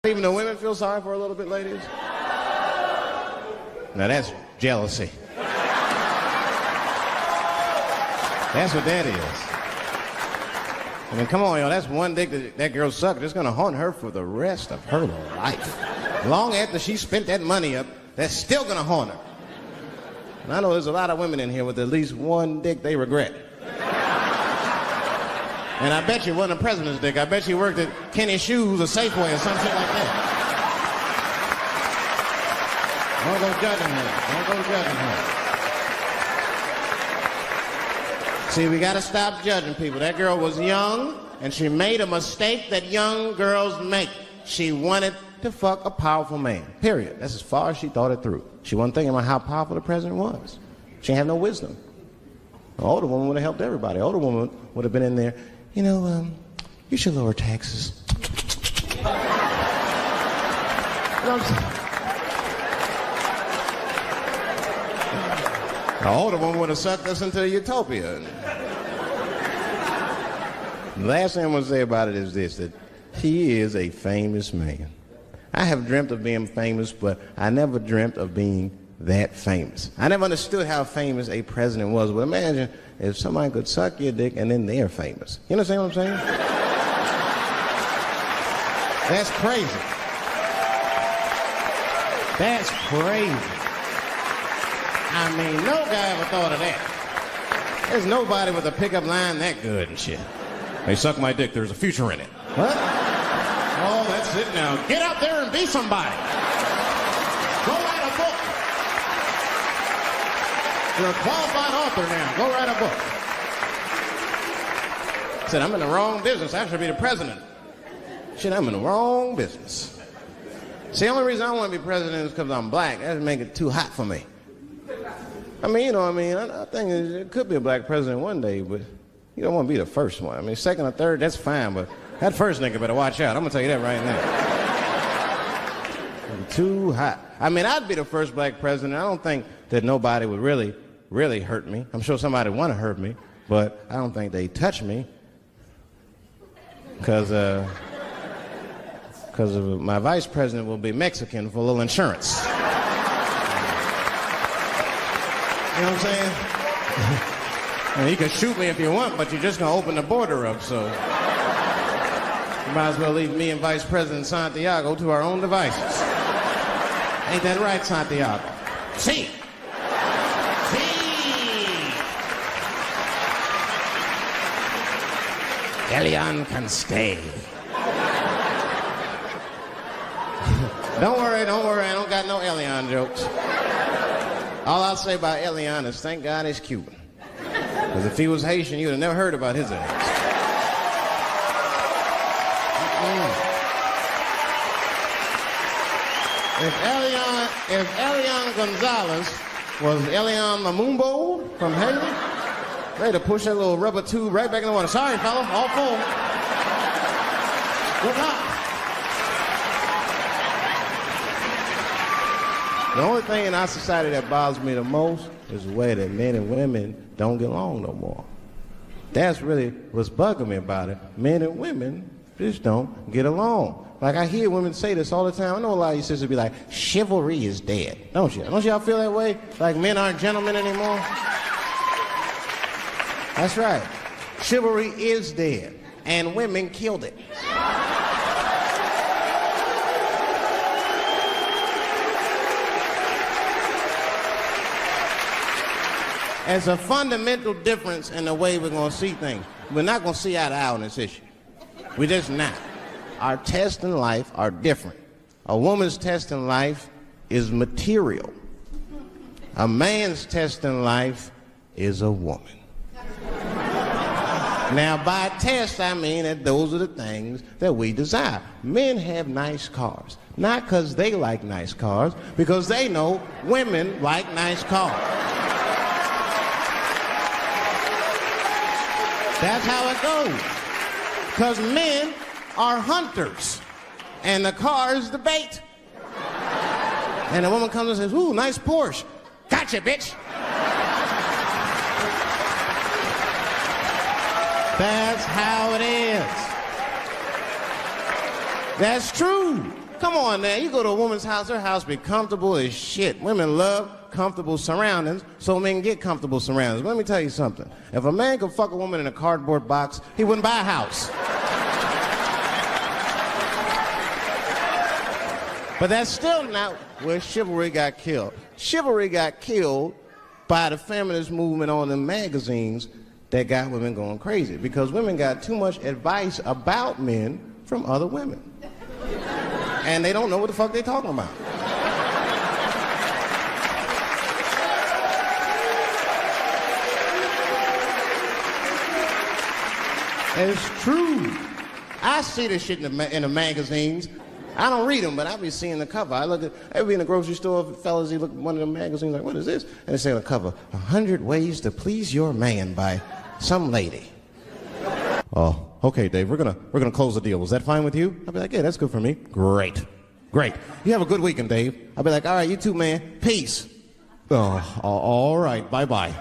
Even the women feel sorry for her a little bit, ladies? Now that's jealousy. That's what that is. I mean, come on, yo, that's one dick that girl sucked. It's gonna haunt her for the rest of her life. Long after she spent that money up, that's still gonna haunt her. And I know there's a lot of women in here with at least one dick they regret. And I bet you it wasn't a president's dick. I bet you worked at Kenny Shoes or Safeway or some shit like that. Don't go judging her. Don't go judging her. See, we gotta stop judging people. That girl was young, and she made a mistake that young girls make. She wanted to fuck a powerful man, period. That's as far as she thought it through. She wasn't thinking about how powerful the president was. She had no wisdom. An older woman would have helped everybody. An older woman would have been in there, you know, you should lower taxes. You know what I'm saying? An older woman would have sucked us into utopia. The last thing I'm going to say about it is this, that he is a famous man. I have dreamt of being famous, but I never dreamt of being that famous. I never understood how famous a president was, but imagine if somebody could suck your dick and then they're famous. You understand what I'm saying? That's crazy. That's crazy. I mean, no guy ever thought of that. There's nobody with a pickup line that good and shit. Hey, suck my dick, there's a future in it. What? Oh, that's it now. Get out there and be somebody. Go write a book. You're a qualified author now. Go write a book. I said, I'm in the wrong business. I should be the president. Shit, I'm in the wrong business. See, the only reason I want to be president is because I'm black. That would make it too hot for me. I mean, you know what I mean? I think it could be a black president one day, but you don't want to be the first one. I mean, second or third, that's fine, but that first nigga better watch out. I'm going to tell you that right now. Too hot. I mean, I'd be the first black president. I don't think that nobody would really hurt me. I'm sure somebody would want to hurt me, but I don't think they'd touch me because my vice president will be Mexican for a little insurance. You know what I'm saying? And you can shoot me if you want, but you're just going to open the border up, so you might as well leave me and Vice President Santiago to our own devices. Ain't that right, Santiago? See. Elian can stay. Don't worry, I don't got no Elian jokes. All I'll say about Elian is thank God he's Cuban. Because if he was Haitian, you'd have never heard about his ass. If Elian Gonzalez was Elian Mamumbo from Haiti, they'd have pushed that little rubber tube right back in the water. Sorry, fella, all full. Good luck. The only thing in our society that bothers me the most is the way that men and women don't get along no more. That's really what's bugging me about it. Men and women just don't get along. Like, I hear women say this all the time. I know a lot of you sisters be like, chivalry is dead. Don't you? Don't y'all feel that way? Like men aren't gentlemen anymore? That's right. Chivalry is dead. And women killed it. There's a fundamental difference in the way we're going to see things. We're not going to see eye to eye on this issue. We're just not. Our tests in life are different. A woman's test in life is material. A man's test in life is a woman. Now, by test, I mean that those are the things that we desire. Men have nice cars. Not because they like nice cars, because they know women like nice cars. That's how it goes. Because men are hunters, and the car is the bait. And the woman comes and says, ooh, nice Porsche. Gotcha, bitch. That's how it is. That's true. Come on, man. You go to a woman's house, her house be comfortable as shit. Women love comfortable surroundings, so men get comfortable surroundings. But let me tell you something. If a man could fuck a woman in a cardboard box, he wouldn't buy a house. But that's still not where chivalry got killed. Chivalry got killed by the feminist movement on the magazines that got women going crazy, because women got too much advice about men from other women. And they don't know what the fuck they're talking about. It's true. I see this shit in the magazines. I don't read them, but I be seeing the cover. I be in the grocery store, fellas, you look at one of the magazines, like, what is this? And they say on the cover, 100 Ways to Please Your Man by some lady. Oh, okay, Dave, we're gonna close the deal. Was that fine with you? I'll be like, yeah, that's good for me. Great. You have a good weekend, Dave. I'll be like, all right, you too, man. Peace. Oh, all right, bye-bye.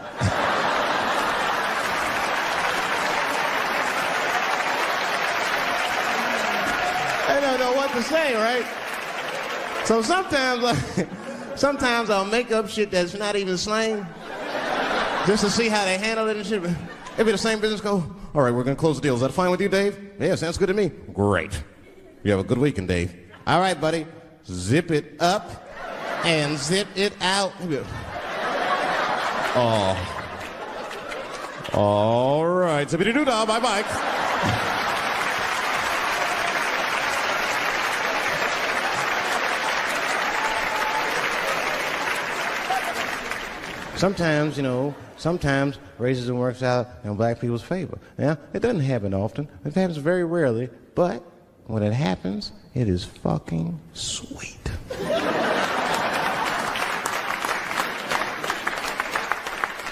I don't know what to say, right? So sometimes I'll make up shit that's not even slang, just to see how they handle it and shit. It'll be the same business go, all right, we're going to close the deal. Is that fine with you, Dave? Yeah, sounds good to me. Great. You have a good weekend, Dave. All right, buddy. Zip it up and zip it out. Oh. All right. Zippity-doo-dah. Bye-bye. Sometimes racism works out in black people's favor. Now, it doesn't happen often. It happens very rarely, but when it happens, it is fucking sweet.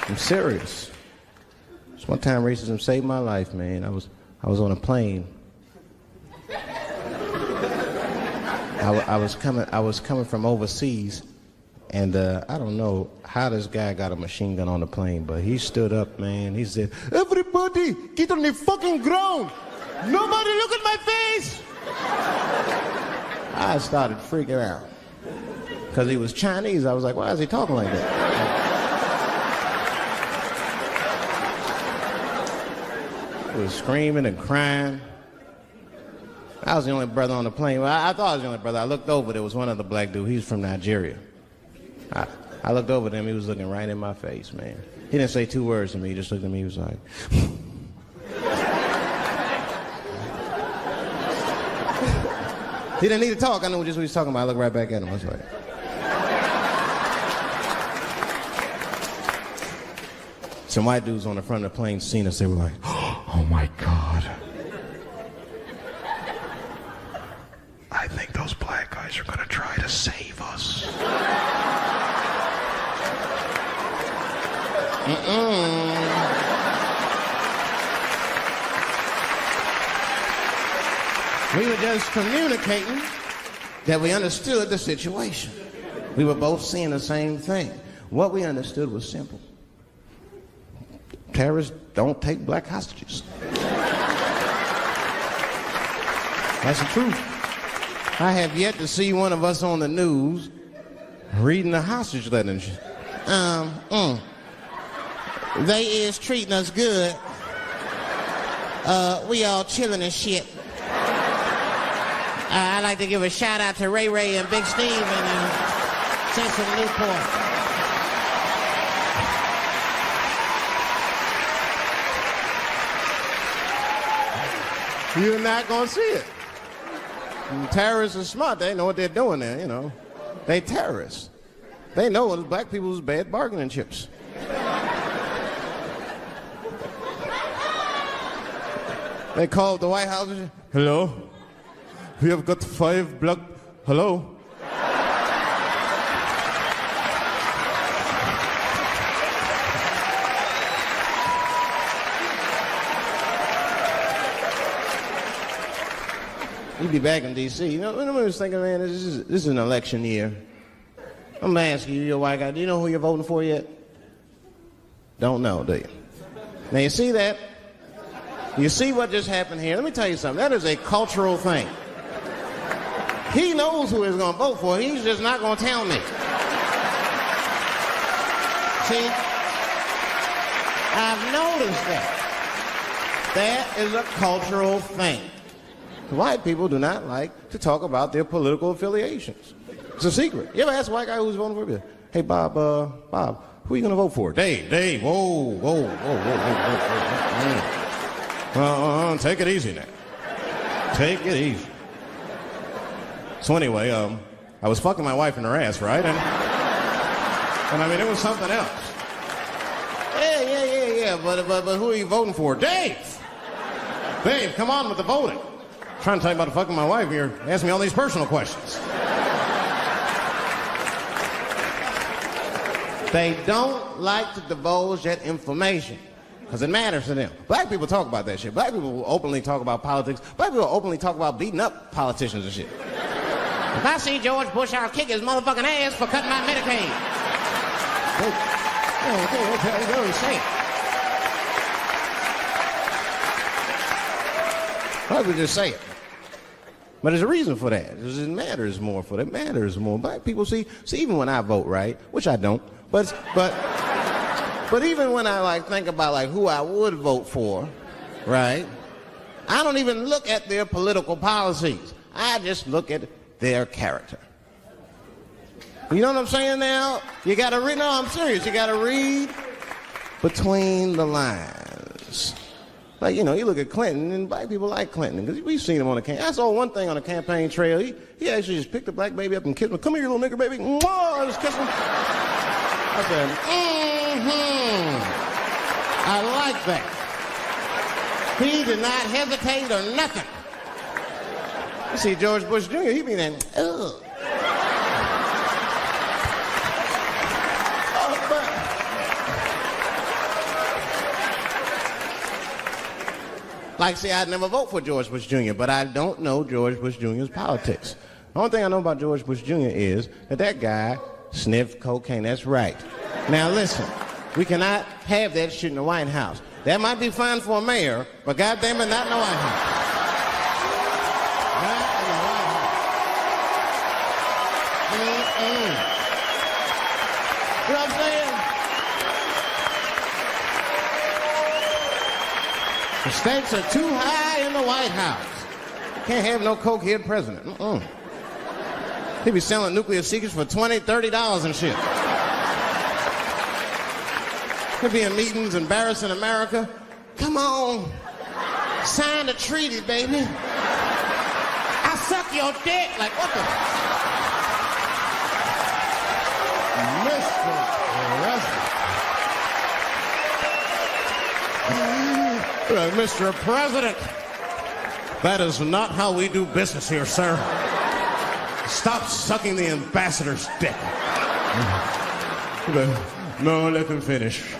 I'm serious. This one time racism saved my life, man. I was on a plane. I was coming from overseas. And I don't know how this guy got a machine gun on the plane, but he stood up, man. He said, everybody, get on the fucking ground. Nobody look at my face. I started freaking out. Because he was Chinese. I was like, why is he talking like that? He was screaming and crying. I was the only brother on the plane. Well, I thought I was the only brother. I looked over, there was one other black dude. He was from Nigeria. I looked over at him, he was looking right in my face, man. He didn't say two words to me, he just looked at me, he was like... He didn't need to talk, I knew just what he was talking about. I looked right back at him, I was like... Some white dudes on the front of the plane seen us, they were like, oh my God. I think those black guys are gonna try to save us. We were just communicating that we understood the situation. We were both seeing the same thing. What we understood was simple. Terrorists don't take black hostages. That's the truth. I have yet to see one of us on the news reading the hostage letter. They is treating us good. We all chilling and shit. I'd like to give a shout out to Ray Ray and Big Steve and Central Newport. You're not gonna see it. And terrorists are smart. They know what they're doing there, you know. They terrorists. They know black people's bad bargaining chips. They called the White House. Hello? We have got 5 black... Hello? You'd be back in D.C. You know, I was thinking, man, this is an election year. I'm going to ask you, you're a white guy, do you know who you're voting for yet? Don't know, do you? Now, you see that? You see what just happened here? Let me tell you something. That is a cultural thing. He knows who he's gonna vote for. He's just not gonna tell me. See, I've noticed that. That is a cultural thing. White people do not like to talk about their political affiliations. It's a secret. You ever ask a white guy who's voting for you? Hey, Bob, who are you going to vote for? Dave, whoa. Take it easy now. Take it easy. So anyway, I was fucking my wife in her ass, right? And I mean, it was something else. Yeah, but who are you voting for? Dave, come on with the voting. I'm trying to tell you about fucking my wife. You're asking me all these personal questions. They don't like to divulge that information because it matters to them. Black people talk about that shit. Black people will openly talk about politics. Black people will openly talk about beating up politicians and shit. If I see George Bush, I'll kick his motherfucking ass for cutting my Medicaid. Okay, go and say it. I would just say it. But there's a reason for that. It matters more for that. It matters more. Black people see, even when I vote, right? Which I don't. But even when I think about who I would vote for, right? I don't even look at their political policies. I just look at their character. You know what I'm saying now? You gotta read, no, I'm serious. You gotta read between the lines. You look at Clinton, and black people like Clinton, because we've seen him on the campaign. I saw one thing on the campaign trail. He actually just picked a black baby up and kissed him. Come here, you little nigger baby. Mwah! Just kiss him. I said, I like that. He did not hesitate or nothing. You see George Bush Jr., he be there, ugh. I'd never vote for George Bush Jr., but I don't know George Bush Jr.'s politics. The only thing I know about George Bush Jr. is that guy sniffed cocaine. That's right. Now listen, we cannot have that shit in the White House. That might be fine for a mayor, but goddamn it, not in the White House. Not in the White House. You know what I'm saying? The stakes are too high in the White House. Can't have no cokehead president. He be selling nuclear secrets for $20, $30 and shit. He'll be in meetings embarrassing America. Come on, sign the treaty, baby. I suck your dick. Like, what the? Mr. President. Mr. President, that is not how we do business here, sir. Stop sucking the ambassador's dick. No, let him finish.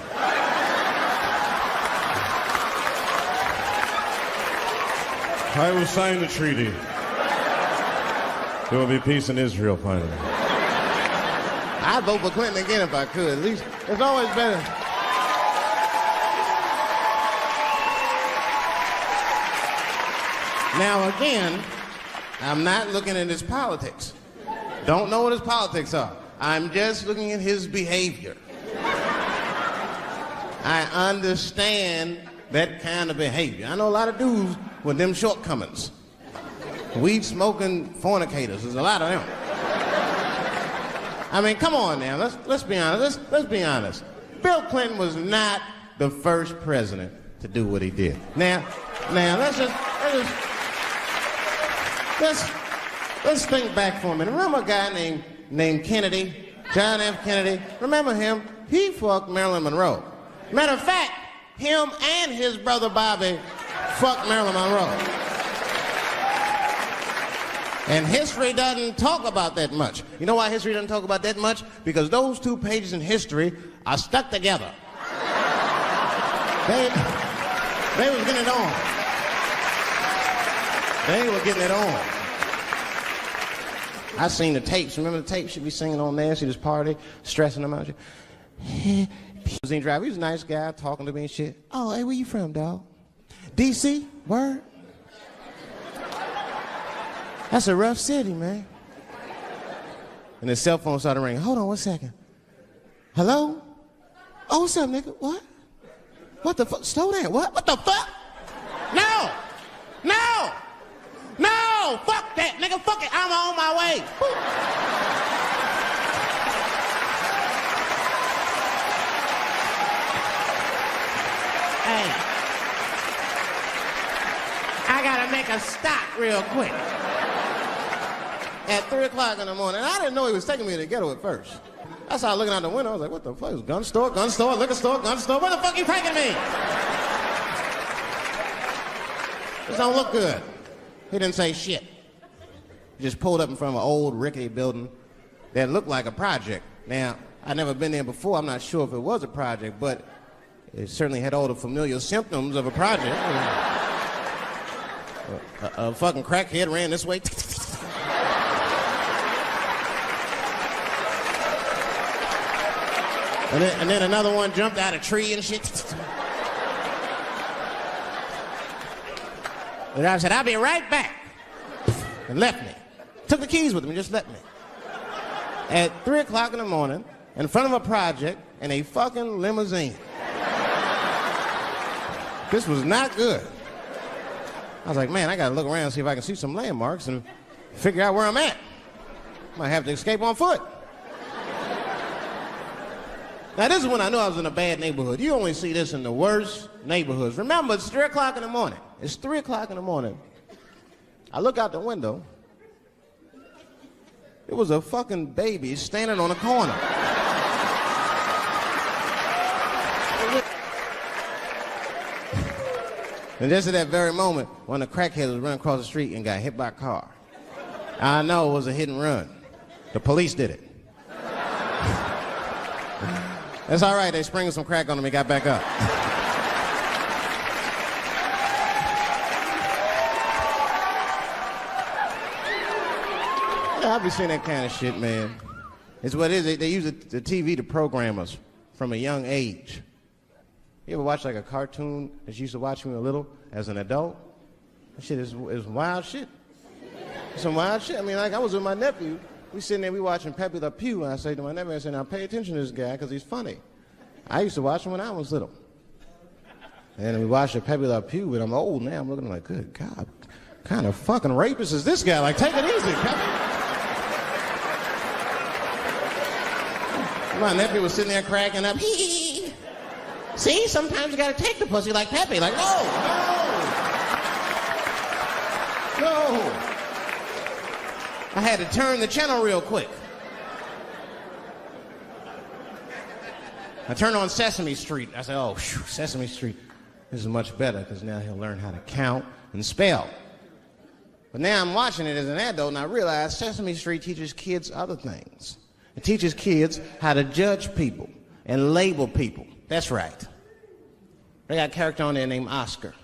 I will sign the treaty. There will be peace in Israel finally. I'd vote for Clinton again if I could. At least it's always better. Now again, I'm not looking at his politics. Don't know what his politics are. I'm just looking at his behavior. I understand that kind of behavior. I know a lot of dudes with them shortcomings. Weed smoking fornicators. There's a lot of them. I mean, come on now. Let's be honest. Let's be honest. Bill Clinton was not the first president to do what he did. Now let's think back for a minute. Remember a guy named Kennedy, John F. Kennedy? Remember him? He fucked Marilyn Monroe. Matter of fact, him and his brother Bobby fucked Marilyn Monroe. And history doesn't talk about that much. You know why history doesn't talk about that much? Because those two pages in history are stuck together. They was getting it on. They were getting it on. I seen the tapes. Remember the tapes? She'd be singing on there. See this party, stressing them out. Limousine driver. He was a nice guy, talking to me and shit. Oh, hey, where you from, dog? D.C. Word? That's a rough city, man. And his cell phone started ringing. Hold on 1 second. Hello? Oh, what's up, nigga? What? What the fuck? Slow down. What the fuck? No! No! No! Fuck that, nigga. Fuck it. I'm on my way. Hey. I gotta make a stop real quick. At 3 o'clock in the morning. I didn't know he was taking me to the ghetto at first. I started looking out the window. I was like, what the fuck? It's gun store, liquor store, gun store. Where the fuck you taking me? This don't look good. He didn't say shit. He just pulled up in front of an old rickety building that looked like a project. Now, I'd never been there before. I'm not sure if it was a project, but it certainly had all the familiar symptoms of a project. A fucking crackhead ran this way. And then another one jumped out of a tree and shit. And I said, I'll be right back. And left me. Took the keys with him and just left me. At 3 o'clock in the morning, in front of a project, in a fucking limousine. This was not good. I was like, man, I gotta look around and see if I can see some landmarks and figure out where I'm at. Might have to escape on foot. Now, this is when I knew I was in a bad neighborhood. You only see this in the worst neighborhoods. Remember, it's 3 o'clock in the morning. It's 3 o'clock in the morning. I look out the window. It was a fucking baby standing on a corner. And just at that very moment, one of the crackheads was running across the street and got hit by a car. I know it was a hit and run. The police did it. That's all right. They sprinkled some crack on him and got back up. Yeah, I've been seeing that kind of shit, man. It's what it is. They use the TV to program us from a young age. You ever watch like a cartoon that you used to watch when you were little as an adult? That shit is wild shit. Some wild shit. I mean, like I was with my nephew. We sitting there, we watching Pepe Le Pew, and I say to my nephew, I say, now pay attention to this guy because he's funny. I used to watch him when I was little. And we watched Pepe Le Pew, but I'm old now. I'm looking like, good God, what kind of fucking rapist is this guy? Like, take it easy, Pepe. My nephew was sitting there cracking up. Hee. See, sometimes you gotta take the pussy like Pepe. Like, no. I had to turn the channel real quick. I turned on Sesame Street. I said, oh, Sesame Street. This is much better because now he'll learn how to count and spell. But now I'm watching it as an adult and I realize Sesame Street teaches kids other things. It teaches kids how to judge people and label people. That's right. They got a character on there named Oscar.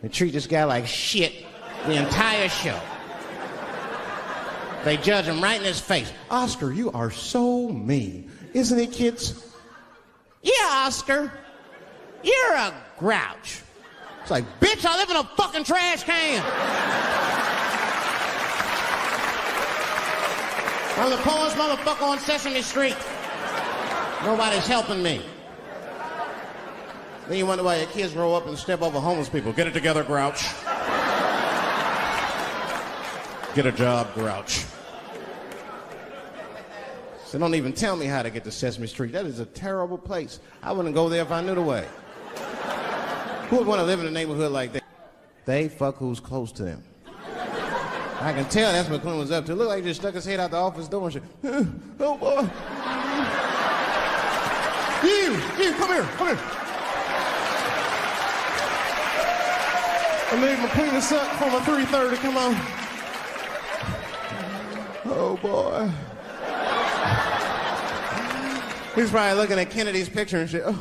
They treat this guy like shit the entire show. They judge him right in his face. Oscar, you are so mean. Isn't it, kids? Yeah, Oscar. You're a grouch. It's like, bitch, I live in a fucking trash can. I'm the poorest motherfucker on Sesame Street. Nobody's helping me. Then you wonder why your kids grow up and step over homeless people. Get it together, grouch. Get a job, grouch. So don't even tell me how to get to Sesame Street. That is a terrible place. I wouldn't go there if I knew the way. Who would want to live in a neighborhood like that? They fuck who's close to them. I can tell that's what Clint was up to. It looked like he just stuck his head out the office door and shit. Oh, boy. You, come here. I made my penis up for my 3:30, come on. Oh, boy. He's probably looking at Kennedy's picture and shit. Oh.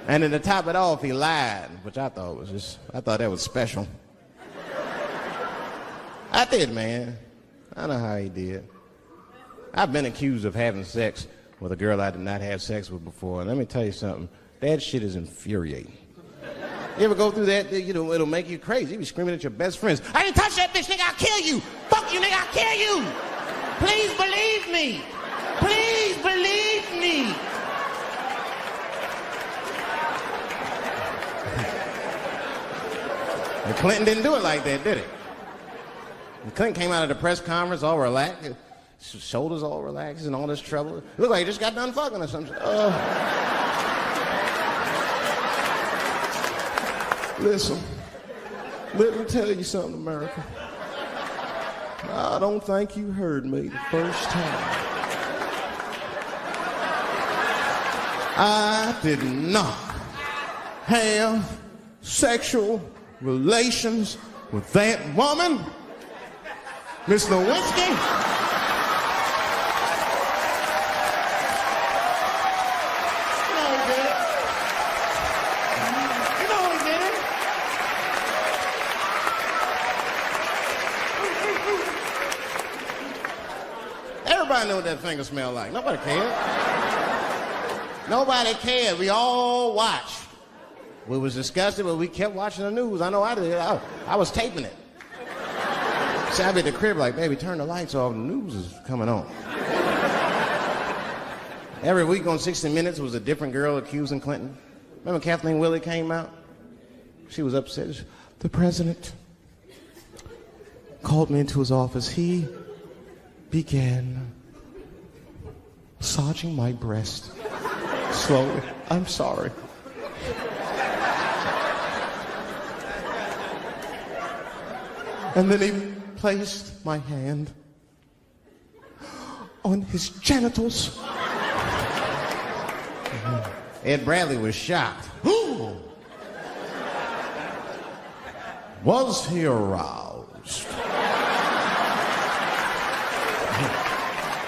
And then to top it off, he lied, which I thought that was special. I did, man. I know how he did. I've been accused of having sex with a girl I did not have sex with before. And let me tell you something, that shit is infuriating. You ever go through that, you know, it'll make you crazy. You be screaming at your best friends, I didn't touch that bitch, nigga, I'll kill you. Fuck you, nigga, I'll kill you. Please believe me. Please believe me. And Clinton didn't do it like that, did he? And Clinton came out of the press conference all relaxed, his shoulders all relaxed and all this trouble. It looked like he just got done fucking or something. Listen, let me tell you something, America. I don't think you heard me the first time. I did not have sexual relations with that woman, Miss Lewinsky. Everybody knew what that finger smelled like. Nobody cared. Nobody cared. We all watched. We was disgusted, but we kept watching the news. I know I did. I was taping it. See, I'd be at the crib like, baby, turn the lights off. The news is coming on. Every week on 60 Minutes was a different girl accusing Clinton. Remember Kathleen Willey came out? She was upset. The president called me into his office. He began massaging my breast slowly. I'm sorry. And then he placed my hand on his genitals. Ed Bradley was shocked. Was he aroused?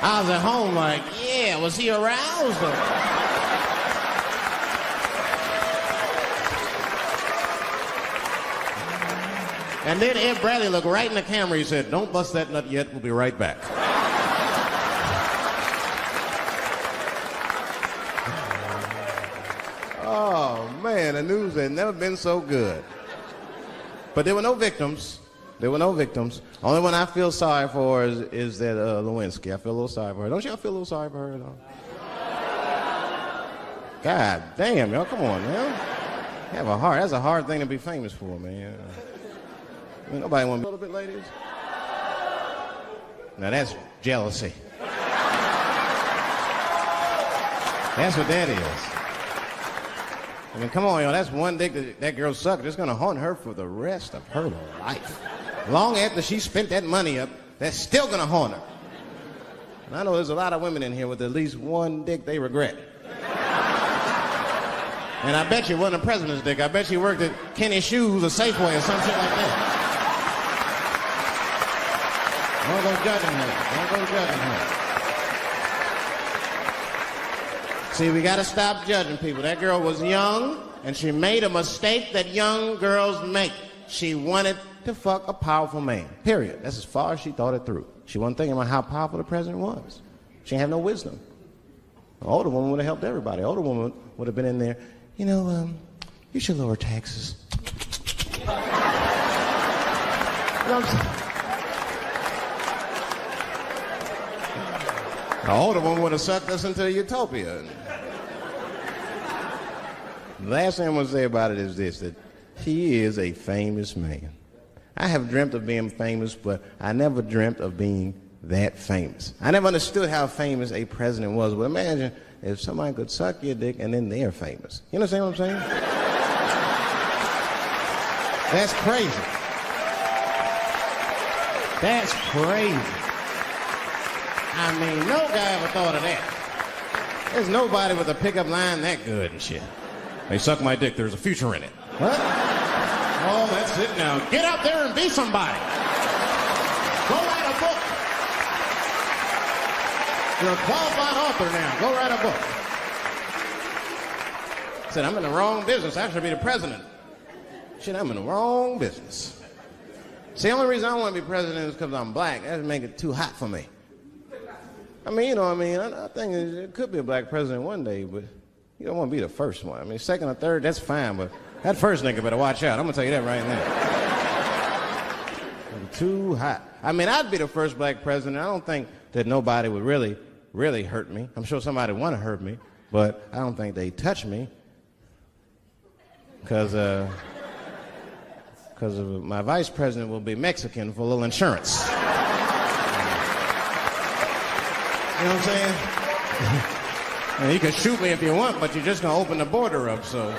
I was at home like, yeah, was he aroused? And then Ed Bradley looked right in the camera. He said, don't bust that nut yet. We'll be right back. Oh, man, the news had never been so good. But there were no victims. There were no victims. Only one I feel sorry for is that Lewinsky. I feel a little sorry for her. Don't y'all feel a little sorry for her at all? God damn, y'all, come on, man. Have a heart. That's a hard thing to be famous for, man. I mean, nobody want to be a little bit, ladies? Now that's jealousy. That's what that is. I mean, come on, y'all. That's one dick that girl sucked. It's going to haunt her for the rest of her life. Long after she spent that money up, that's still going to haunt her. And I know there's a lot of women in here with at least one dick they regret. And I bet you it wasn't a president's dick. I bet you worked at Kenny Shoes or Safeway or some shit like that. Don't go judging her. Don't go judging her. See, we got to stop judging people. That girl was young, and she made a mistake that young girls make. She wanted to fuck a powerful man, period. That's as far as she thought it through. She wasn't thinking about how powerful the president was. She didn't have no wisdom. An older woman would have helped everybody. An older woman would have been in there, you know, you should lower taxes. You know what I'm saying? The older one would have sucked us into utopia. The last thing I'm going to say about it is this, that he is a famous man. I have dreamt of being famous, but I never dreamt of being that famous. I never understood how famous a president was, but imagine if somebody could suck your dick and then they're famous. You understand what I'm saying? That's crazy. That's crazy. I mean, no guy ever thought of that. There's nobody with a pickup line that good and shit. They suck my dick, there's a future in it. What? Oh, that's it now. Get out there and be somebody. Go write a book. You're a qualified author now. Go write a book. Said, I'm in the wrong business. I should be the president. Shit, I'm in the wrong business. See, the only reason I don't want to be president is because I'm black. That would make it too hot for me. I mean, you know what I mean? I think it could be a black president one day, but you don't want to be the first one. I mean, second or third, that's fine, but that first nigga better watch out. I'm going to tell you that right now. Too hot. I mean, I'd be the first black president. I don't think that nobody would really, really hurt me. I'm sure somebody would want to hurt me, but I don't think they'd touch me. Because my vice president will be Mexican for a little insurance. You know what I'm saying? And you can shoot me if you want, but you're just going to open the border up, so you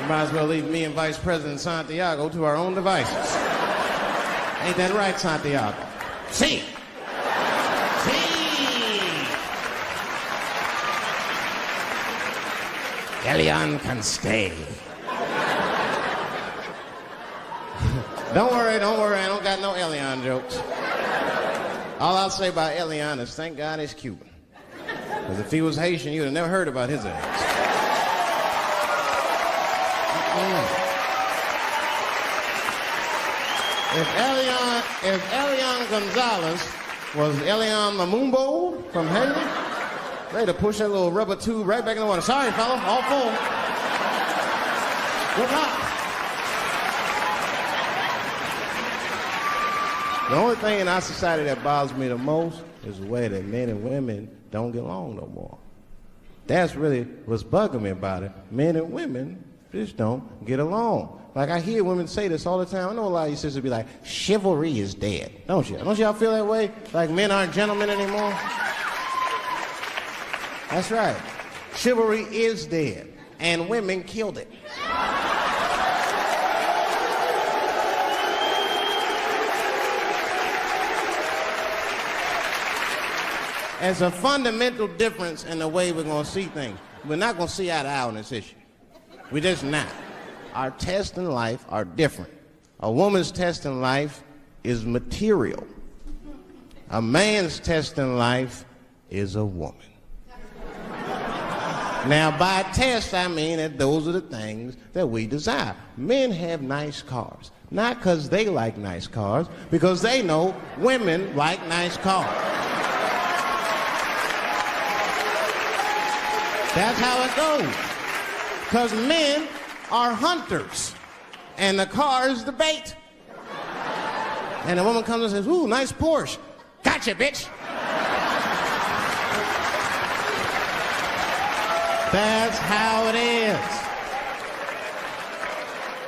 might as well leave me and Vice President Santiago to our own devices. Ain't that right, Santiago? See. Elian can stay. Don't worry, I don't got no Elian jokes. All I'll say about Elian is thank God he's Cuban. Because if he was Haitian, you'd have never heard about his ass. If Elian Gonzalez was Elian Lumumbo from Haiti, they'd have pushed that little rubber tube right back in the water. Sorry, fella, all full. Good luck. The only thing in our society that bothers me the most is the way that men and women don't get along no more. That's really what's bugging me about it. Men and women just don't get along. Like, I hear women say this all the time. I know a lot of you sisters be like, chivalry is dead. Don't you? Don't y'all feel that way? Like men aren't gentlemen anymore? That's right. Chivalry is dead, and women killed it. There's a fundamental difference in the way we're going to see things. We're not going to see eye to eye on this issue. We're just not. Our tests in life are different. A woman's test in life is material. A man's test in life is a woman. Now, by test, I mean that those are the things that we desire. Men have nice cars. Not because they like nice cars, because they know women like nice cars. That's how it goes. Because men are hunters, and the car is the bait. And the woman comes and says, ooh, nice Porsche. Gotcha, bitch. That's how it is.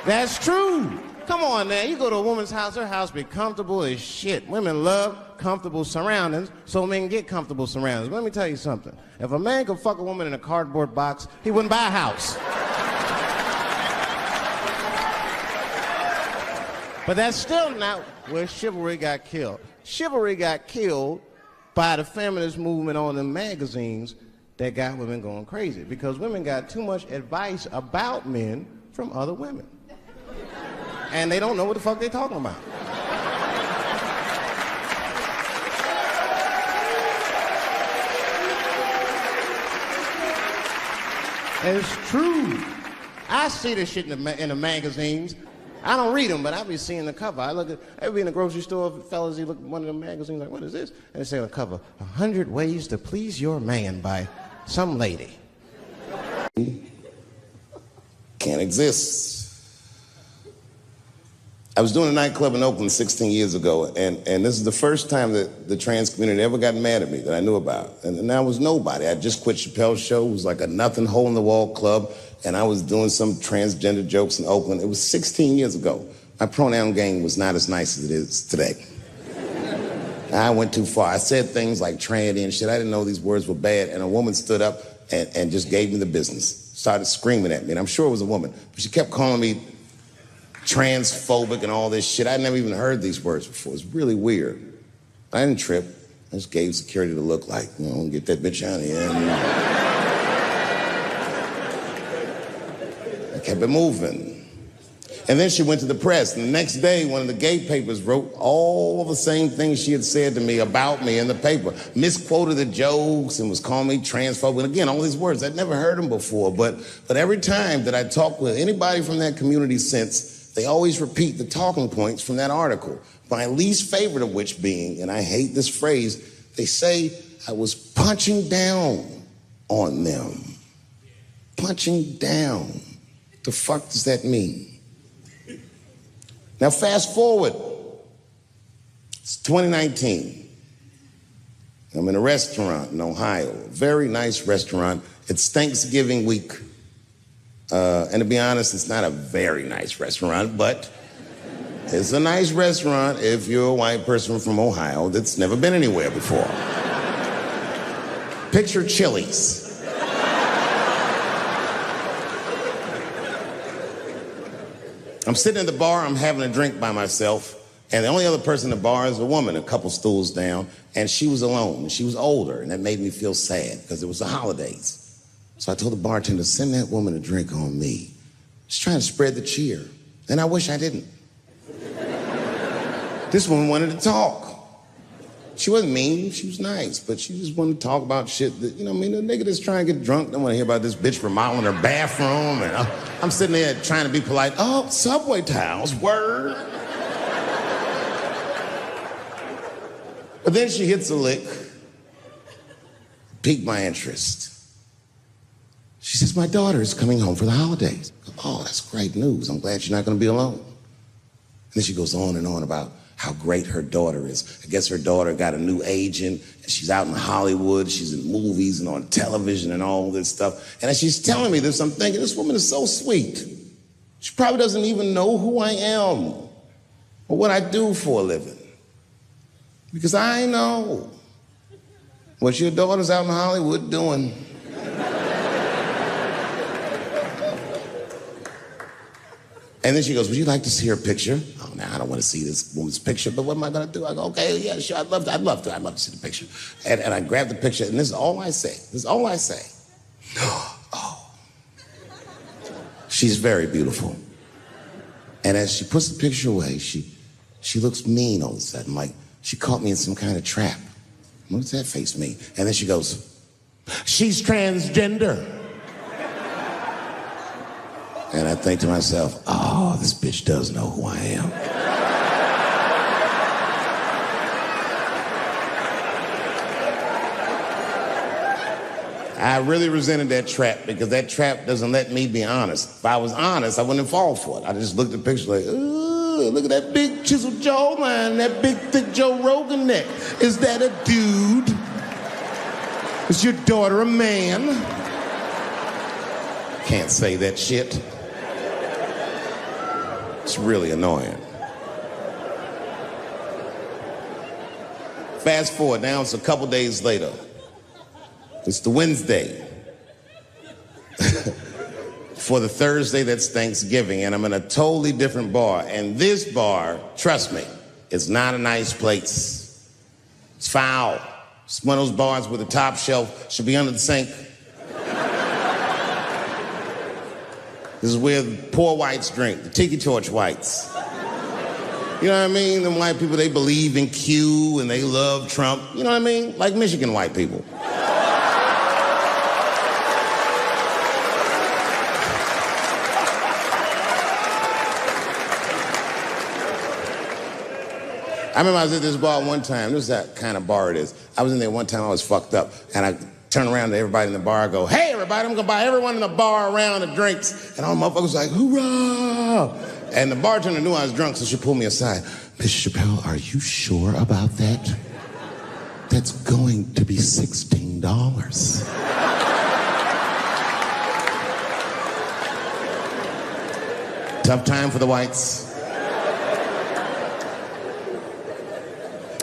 That's true. Come on now, you go to a woman's house, her house be comfortable as shit. Women love comfortable surroundings, so men get comfortable surroundings. But let me tell you something. If a man could fuck a woman in a cardboard box, he wouldn't buy a house. But that's still not where chivalry got killed. Chivalry got killed by the feminist movement on the magazines that got women going crazy, because women got too much advice about men from other women. And they don't know what the fuck they're talking about. It's true. I see this shit in the magazines. I don't read them, but I be seeing the cover. I be in the grocery store, fellas, you look at one of the magazines, like, what is this? And they say on the cover, 100 Ways to Please Your Man by some lady. Can't exist. I was doing a nightclub in Oakland 16 years ago, and this is the first time that the trans community ever got mad at me that I knew about. And I was nobody. I just quit Chappelle's show. It was like a nothing hole-in-the-wall club, and I was doing some transgender jokes in Oakland. It was 16 years ago. My pronoun game was not as nice as it is today. I went too far. I said things like tranny and shit. I didn't know these words were bad, and a woman stood up and just gave me the business, started screaming at me, and I'm sure it was a woman, but she kept calling me transphobic and all this shit. I'd never even heard these words before. It was really weird. I didn't trip. I just gave security the look like, you know, get that bitch out of here. I kept it moving. And then she went to the press. And the next day, one of the gay papers wrote all the same things she had said to me about me in the paper. Misquoted the jokes and was calling me transphobic. And again, all these words, I'd never heard them before. But every time that I talked with anybody from that community since, they always repeat the talking points from that article. My least favorite of which being, and I hate this phrase, They say I was punching down on them. Punching down. What the fuck does that mean? Now fast forward. It's 2019. I'm in a restaurant in Ohio, a very nice restaurant. It's Thanksgiving week. And to be honest, it's not a very nice restaurant, but it's a nice restaurant if you're a white person from Ohio that's never been anywhere before. Picture Chili's. I'm sitting at the bar, I'm having a drink by myself, and the only other person in the bar is a woman, a couple stools down, and she was alone, and she was older, and that made me feel sad, because it was the holidays. So I told the bartender, send that woman a drink on me. She's trying to spread the cheer, and I wish I didn't. This woman wanted to talk. She wasn't mean, she was nice, but she just wanted to talk about shit that, you know what I mean, the nigga that's trying to get drunk don't want to hear about this bitch remodeling her bathroom, and I'm sitting there trying to be polite. Oh, subway tiles, word. But then she hits a lick, piqued my interest. She says, my daughter is coming home for the holidays. Oh, that's great news. I'm glad you're not going to be alone. And then she goes on and on about how great her daughter is. I guess her daughter got a new agent, and she's out in Hollywood, she's in movies and on television and all this stuff. And as she's telling me this, I'm thinking, this woman is so sweet. She probably doesn't even know who I am or what I do for a living. Because I know what your daughter's out in Hollywood doing. And then she goes, would you like to see her picture? Oh, now I don't want to see this woman's picture, but what am I going to do? I go, okay, yeah, sure, I'd love to see the picture. And I grab the picture, and this is all I say. This is all I say. Oh, she's very beautiful. And as she puts the picture away, she looks mean all of a sudden, like she caught me in some kind of trap. What does that face mean? And then she goes, she's transgender. And I think to myself, oh, this bitch does know who I am. I really resented that trap because that trap doesn't let me be honest. If I was honest, I wouldn't fall for it. I just looked at the picture like, ooh, look at that big chiseled jawline, that big thick Joe Rogan neck. Is that a dude? Is your daughter a man? Can't say that shit. It's really annoying. Fast forward, now it's a couple days later. It's the Wednesday. For the Thursday, that's Thanksgiving, and I'm in a totally different bar. And this bar, trust me, it's not a nice place. It's foul. It's one of those bars where the top shelf should be under the sink. This is where the poor whites drink, the tiki torch whites. You know what I mean? Them white people, they believe in Q and they love Trump. You know what I mean? Like Michigan white people. I remember I was at this bar one time. This is that kind of bar it is. I was in there one time, I was fucked up. And I turned around to everybody in the bar, I go, hey, everybody, I'm gonna buy everyone in the bar around the drinks. And all the motherfuckers like, hoorah! And the bartender knew I was drunk, so she pulled me aside. Mr. Chappelle, are you sure about that? That's going to be $16. Tough time for the whites.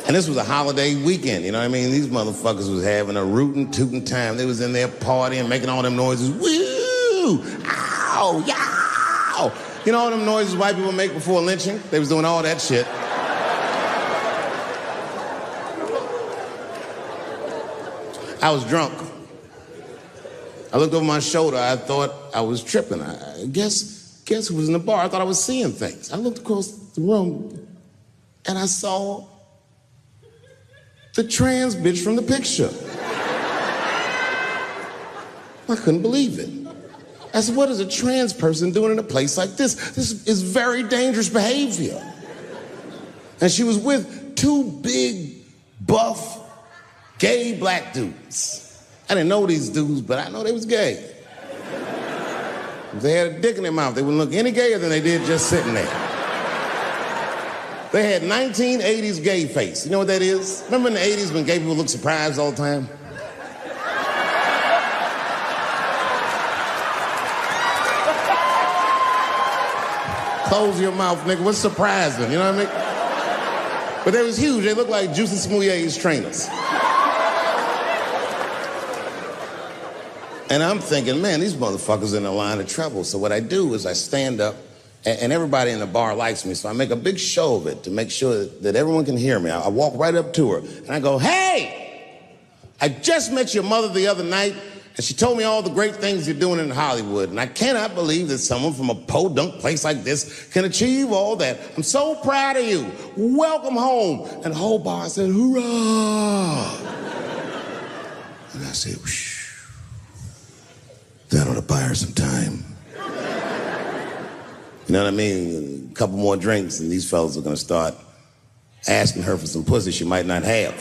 And this was a holiday weekend, you know what I mean? These motherfuckers was having a rootin' tootin' time. They was in there partying, making all them noises. Woo! Ow! Yow! You know all them noises white people make before lynching? They was doing all that shit. I was drunk. I looked over my shoulder. I thought I was tripping. I guess who was in the bar? I thought I was seeing things. I looked across the room, and I saw the trans bitch from the picture. I couldn't believe it. I said, what is a trans person doing in a place like this? This is very dangerous behavior. And she was with two big, buff, Gay black dudes. I didn't know these dudes, but I know they was gay. If they had a dick in their mouth, they wouldn't look any gayer than they did just sitting there. They had 1980s gay face. You know what that is? Remember in the 80s when gay people looked surprised all the time? Close your mouth, nigga. What's surprising? You know what I mean? But they was huge. They looked like Juicy Smouillet's trainers. And I'm thinking, man, these motherfuckers in a line of trouble. So what I do is I stand up, and everybody in the bar likes me, so I make a big show of it to make sure that everyone can hear me. I walk right up to her, and I go, hey, I just met your mother the other night, and she told me all the great things you're doing in Hollywood, and I cannot believe that someone from a podunk place like this can achieve all that. I'm so proud of you. Welcome home. And the whole bar said, hoorah. And I said, whoosh. That ought to buy her some time. You know what I mean? A couple more drinks and these fellas are gonna start asking her for some pussy she might not have.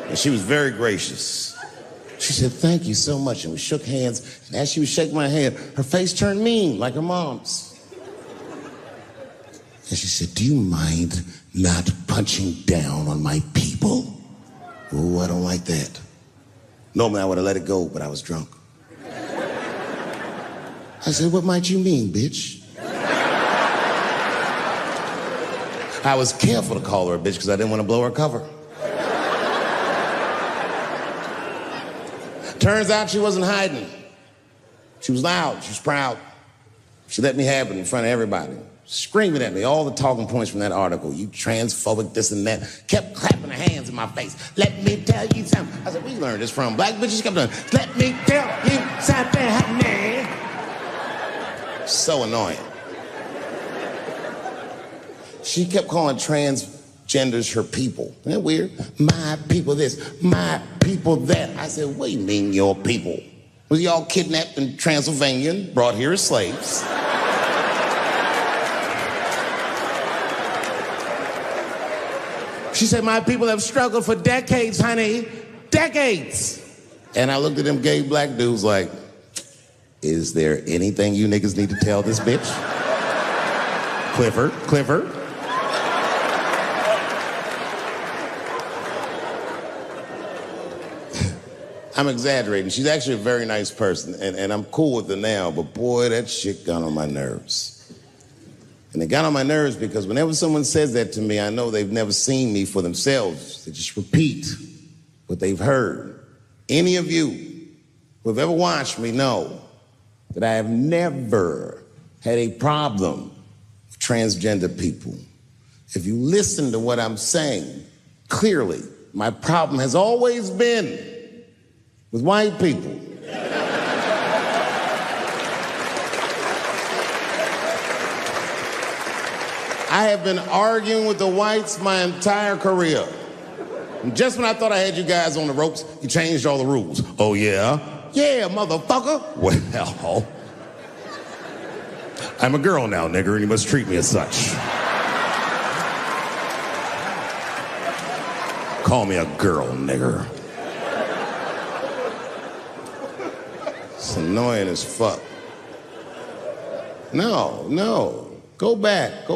And she was very gracious. She said, thank you so much. And we shook hands. And as she was shaking my hand, her face turned mean, like her mom's. And she said, do you mind not punching down on my people? Oh, I don't like that. Normally I would have let it go, but I was drunk. I said, what might you mean, bitch? I was careful to call her a bitch because I didn't want to blow her cover. Turns out she wasn't hiding. She was loud, she was proud. She let me have it in front of everybody. Screaming at me, all the talking points from that article. You transphobic, this and that. Kept clapping her hands in my face. Let me tell you something. I said, where you learned this from? Black bitches kept doing, let me tell you something, honey. So annoying. She kept calling transgenders her people. Isn't that weird? My people this, my people that. I said, what do you mean your people? Was y'all kidnapped in Transylvania and brought here as slaves? She said, my people have struggled for decades, honey. Decades. And I looked at them gay black dudes like, is there anything you niggas need to tell this bitch? Clifford. I'm exaggerating. She's actually a very nice person, and I'm cool with her now, but boy, that shit got on my nerves. And it got on my nerves because whenever someone says that to me, I know they've never seen me for themselves. They just repeat what they've heard. Any of you who have ever watched me know that I have never had a problem with transgender people. If you listen to what I'm saying, clearly, my problem has always been with white people. I have been arguing with the whites my entire career. And just when I thought I had you guys on the ropes, you changed all the rules. Oh, yeah? Yeah, motherfucker. Well, I'm a girl now, nigger, and you must treat me as such. Call me a girl, nigger. It's annoying as fuck. No. Go back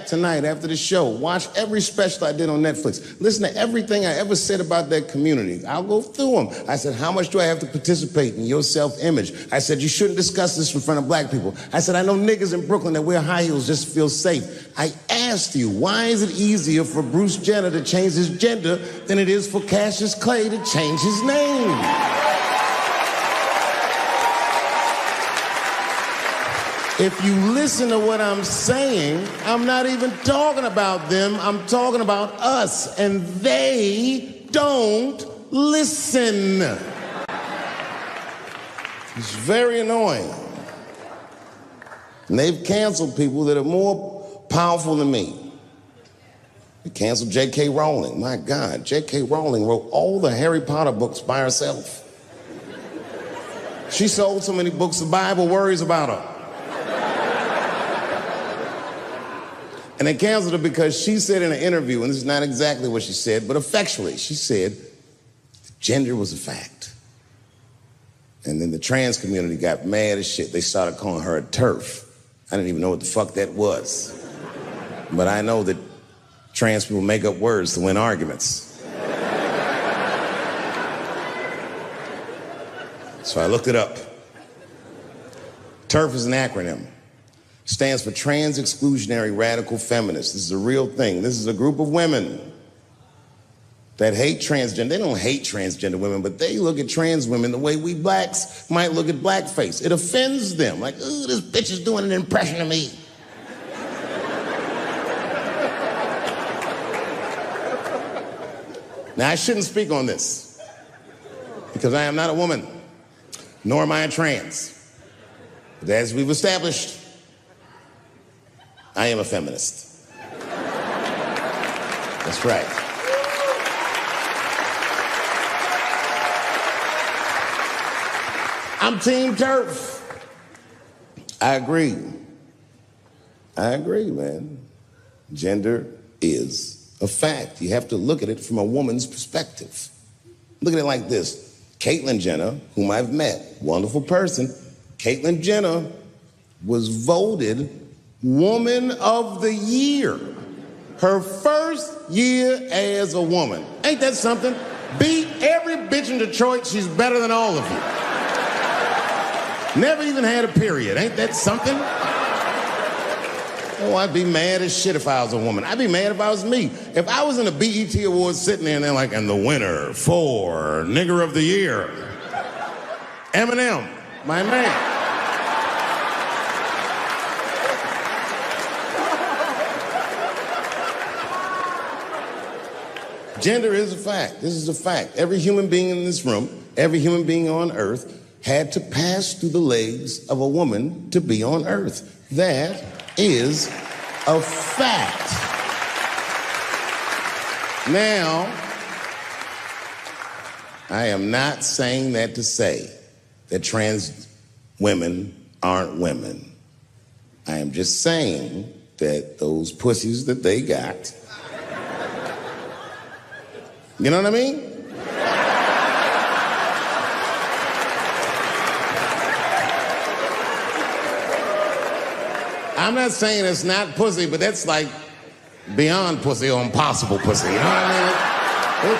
tonight after the show. Watch every special I did on Netflix. Listen to everything I ever said about that community. I'll go through them. I said, how much do I have to participate in your self-image? I said, you shouldn't discuss this in front of black people. I said, I know niggas in Brooklyn that wear high heels just to feel safe. I asked you, why is it easier for Bruce Jenner to change his gender than it is for Cassius Clay to change his name? If you listen to what I'm saying, I'm not even talking about them, I'm talking about us, and they don't listen. It's very annoying. And they've canceled people that are more powerful than me. They canceled J.K. Rowling. My God, J.K. Rowling wrote all the Harry Potter books by herself. She sold so many books, the Bible worries about her. And they canceled her because she said in an interview, and this is not exactly what she said, but effectually, she said gender was a fact. And then the trans community got mad as shit. They started calling her a TERF. I didn't even know what the fuck that was. But I know that trans people make up words to win arguments. So I looked it up. TERF is an acronym. Stands for Trans Exclusionary Radical Feminists. This is a real thing. This is a group of women that hate transgender. They don't hate transgender women, but they look at trans women the way we blacks might look at blackface. It offends them. Like, ooh, this bitch is doing an impression of me. Now, I shouldn't speak on this because I am not a woman, nor am I a trans. But as we've established, I am a feminist. That's right. I'm Team TERF. I agree. Man. Gender is a fact. You have to look at it from a woman's perspective. Look at it like this. Caitlyn Jenner, whom I've met, wonderful person, Caitlyn Jenner was voted Woman of the Year. Her first year as a woman. Ain't that something? Beat every bitch in Detroit. She's better than all of you. Never even had a period. Ain't that something? Oh, I'd be mad as shit if I was a woman. I'd be mad if I was me. If I was in a BET Awards sitting there and they're like, and the winner for Nigger of the Year, Eminem, my man. Gender is a fact. This is a fact. Every human being in this room, every human being on earth had to pass through the legs of a woman to be on earth. That is a fact. Now, I am not saying that to say that trans women aren't women. I am just saying that those pussies that they got, you know what I mean? I'm not saying it's not pussy, but that's like beyond pussy or impossible pussy. You know what I mean?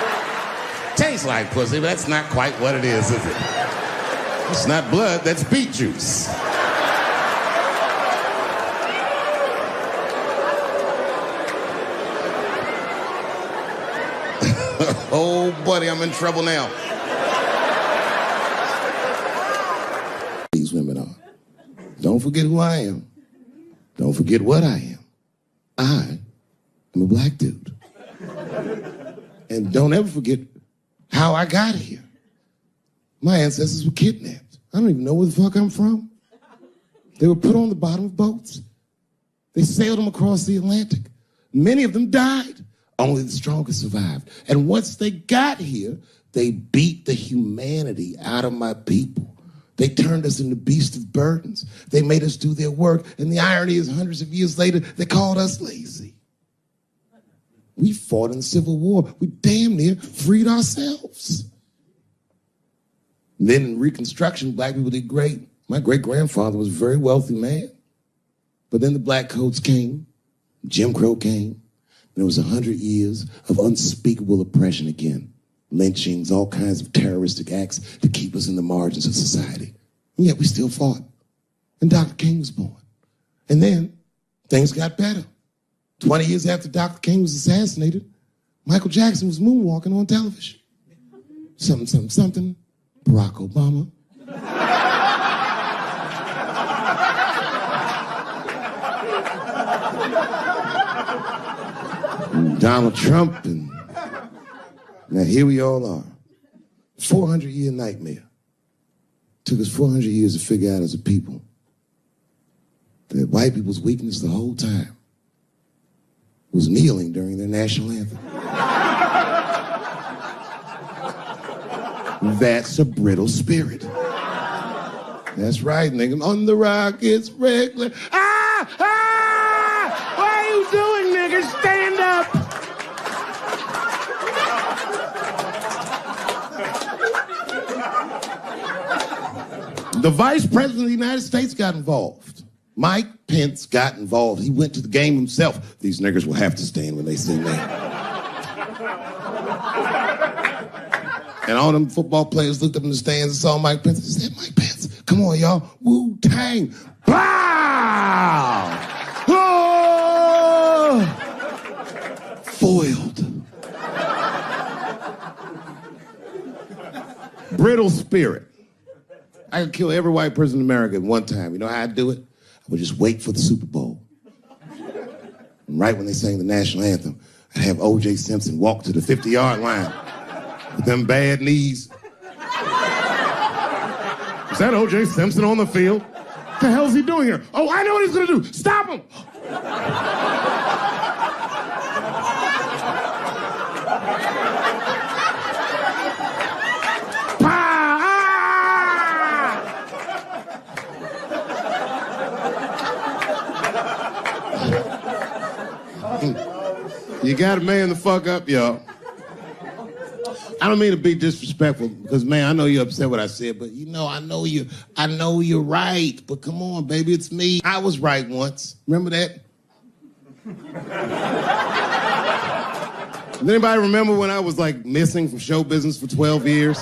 It tastes like pussy, but that's not quite what it is it? It's not blood, that's beet juice. Oh, buddy, I'm in trouble now. These women are. Don't forget who I am. Don't forget what I am. I am a black dude. And don't ever forget how I got here. My ancestors were kidnapped. I don't even know where the fuck I'm from. They were put on the bottom of boats. They sailed them across the Atlantic. Many of them died. Only the strongest survived. And once they got here, they beat the humanity out of my people. They turned us into beasts of burdens. They made us do their work. And the irony is, hundreds of years later, they called us lazy. We fought in the Civil War. We damn near freed ourselves. And then in Reconstruction, black people did great. My great-grandfather was a very wealthy man. But then the black codes came. Jim Crow came. And it was 100 years of unspeakable oppression again. Lynchings, all kinds of terroristic acts to keep us in the margins of society. And yet we still fought. And Dr. King was born. And then things got better. 20 years after Dr. King was assassinated, Michael Jackson was moonwalking on television. Something, something, something. Barack Obama. Donald Trump, and now here we all are. 400-year nightmare. Took us 400 years to figure out as a people that white people's weakness the whole time was kneeling during their national anthem. That's a brittle spirit. That's right, nigga. On the rock, it's regular. Ah! Ah! Why are you doing The vice president of the United States got involved. Mike Pence got involved. He went to the game himself. These niggers will have to stand when they see me. And all them football players looked up in the stands and saw Mike Pence and said, Mike Pence, come on, y'all. Wu-Tang. Wow! Oh! Foiled. Brittle spirit. I could kill every white person in America at one time. You know how I'd do it? I would just wait for the Super Bowl. And right when they sang the national anthem, I'd have O.J. Simpson walk to the 50-yard line with them bad knees. Is that O.J. Simpson on the field? What the hell is he doing here? Oh, I know what he's gonna do. Stop him! You gotta man the fuck up, y'all. I don't mean to be disrespectful, because, man, I know you're upset what I said, but, you know, I know you're right, but come on, baby, it's me. I was right once. Remember that? Does anybody remember when I was, like, missing from show business for 12 years?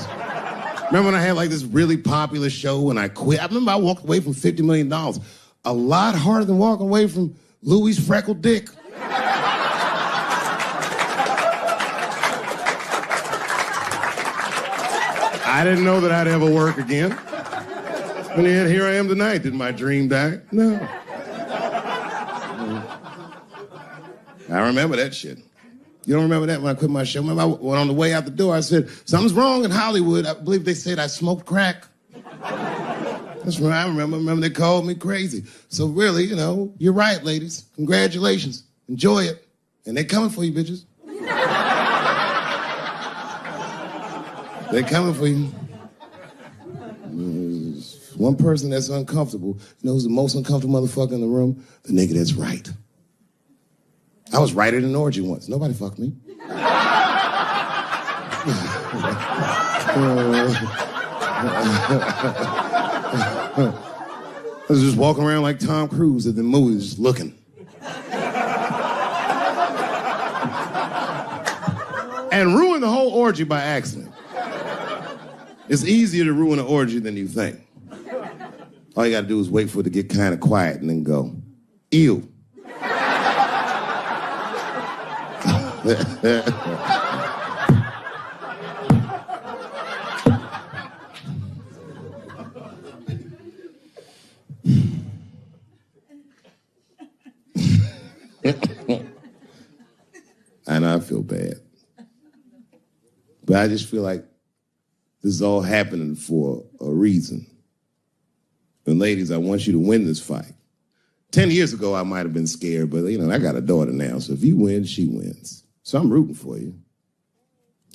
Remember when I had, like, this really popular show and I quit? I remember I walked away from $50 million. A lot harder than walking away from Louis' freckled dick. I didn't know that I'd ever work again. And yet here I am tonight. Did my dream die? No. I remember that shit. You don't remember that when I quit my show? Remember, when on the way out the door, I said, something's wrong in Hollywood. I believe they said I smoked crack. That's what I remember. Remember, they called me crazy. So really, you know, you're right, ladies. Congratulations. Enjoy it. And they're coming for you, bitches. They're coming for you. There's one person that's uncomfortable. You know who's the most uncomfortable motherfucker in the room? The nigga that's right. I was right at an orgy once. Nobody fucked me. I was just walking around like Tom Cruise at the movies, just looking. And ruined the whole orgy by accident. It's easier to ruin an orgy than you think. All you gotta do is wait for it to get kind of quiet and then go, ew. I know I feel bad. But I just feel like this is all happening for a reason. And ladies, I want you to win this fight. 10 years ago, I might have been scared, but, you know, I got a daughter now, so if you win, she wins. So I'm rooting for you.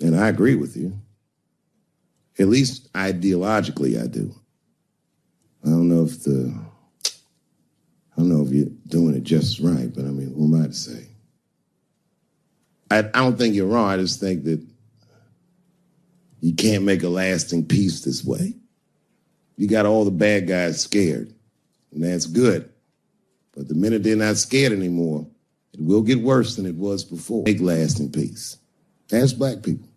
And I agree with you. At least ideologically, I do. I don't know if you're doing it just right, but I mean, who am I to say? I don't think you're wrong. I just think that you can't make a lasting peace this way. You got all the bad guys scared, and that's good. But the minute they're not scared anymore, it will get worse than it was before. Make lasting peace. Ask black people.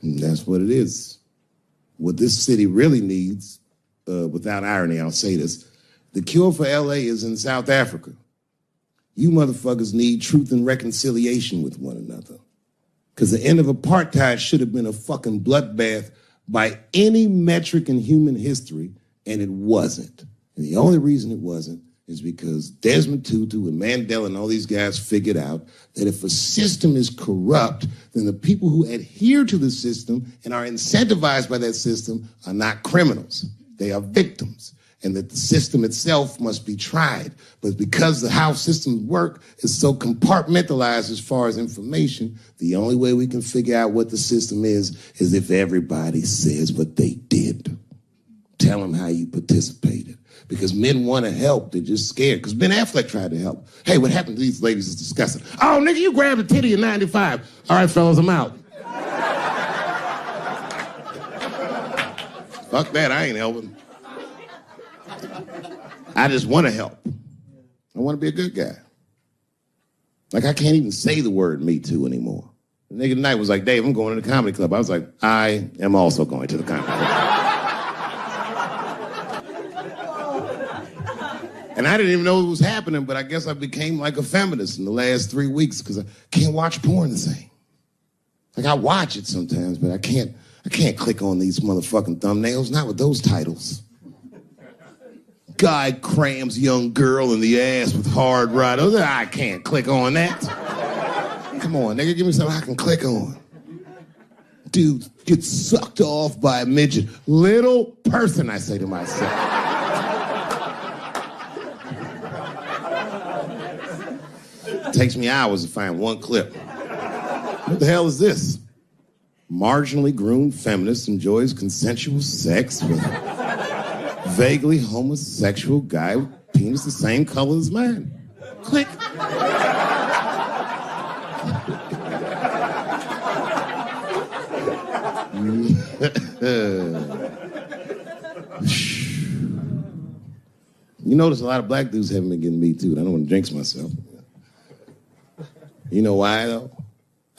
And that's what it is. What this city really needs, without irony, I'll say this, the cure for LA is in South Africa. You motherfuckers need truth and reconciliation with one another. Because the end of apartheid should have been a fucking bloodbath by any metric in human history, and it wasn't. And the only reason it wasn't is because Desmond Tutu and Mandela and all these guys figured out that if a system is corrupt, then the people who adhere to the system and are incentivized by that system are not criminals. They are victims. And that the system itself must be tried. But because of how systems work is so compartmentalized as far as information, the only way we can figure out what the system is if everybody says what they did. Tell them how you participated. Because men want to help, they're just scared. Because Ben Affleck tried to help. Hey, what happened to these ladies is disgusting. Oh, nigga, you grabbed a titty in 95. All right, fellas, I'm out. Fuck that, I ain't helping. I just want to help. I want to be a good guy. Like, I can't even say the word Me Too anymore. The nigga tonight was like, Dave, I'm going to the comedy club. I was like, I am also going to the comedy club. And I didn't even know it was happening, but I guess I became like a feminist in the last 3 weeks because I can't watch porn the same. Like, I watch it sometimes, but I can't click on these motherfucking thumbnails, not with those titles. Guy crams young girl in the ass with hard right. I can't click on that. Come on, nigga, give me something I can click on. Dude gets sucked off by a midget. Little person, I say to myself. It takes me hours to find one clip. What the hell is this? Marginally groomed feminist enjoys consensual sex with vaguely homosexual guy with penis the same color as mine. Click. You notice a lot of black dudes haven't been getting Me Too. I don't want to jinx myself. You know why, though?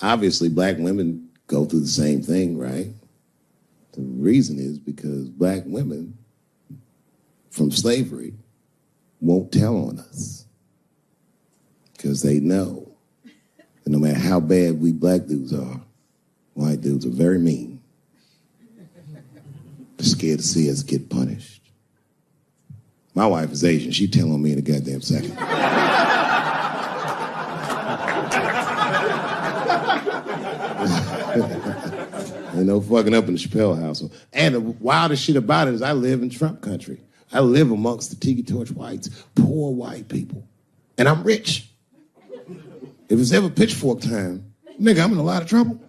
Obviously, black women go through the same thing, right? The reason is because black women from slavery won't tell on us because they know that no matter how bad we black dudes are, white dudes are very mean. They're scared to see us get punished. My wife is Asian. She'd tell on me in a goddamn second. Ain't no fucking up in the Chappelle household. And the wildest shit about it is I live in Trump country. I live amongst the Tiki Torch whites, poor white people. And I'm rich. If it's ever pitchfork time, nigga, I'm in a lot of trouble.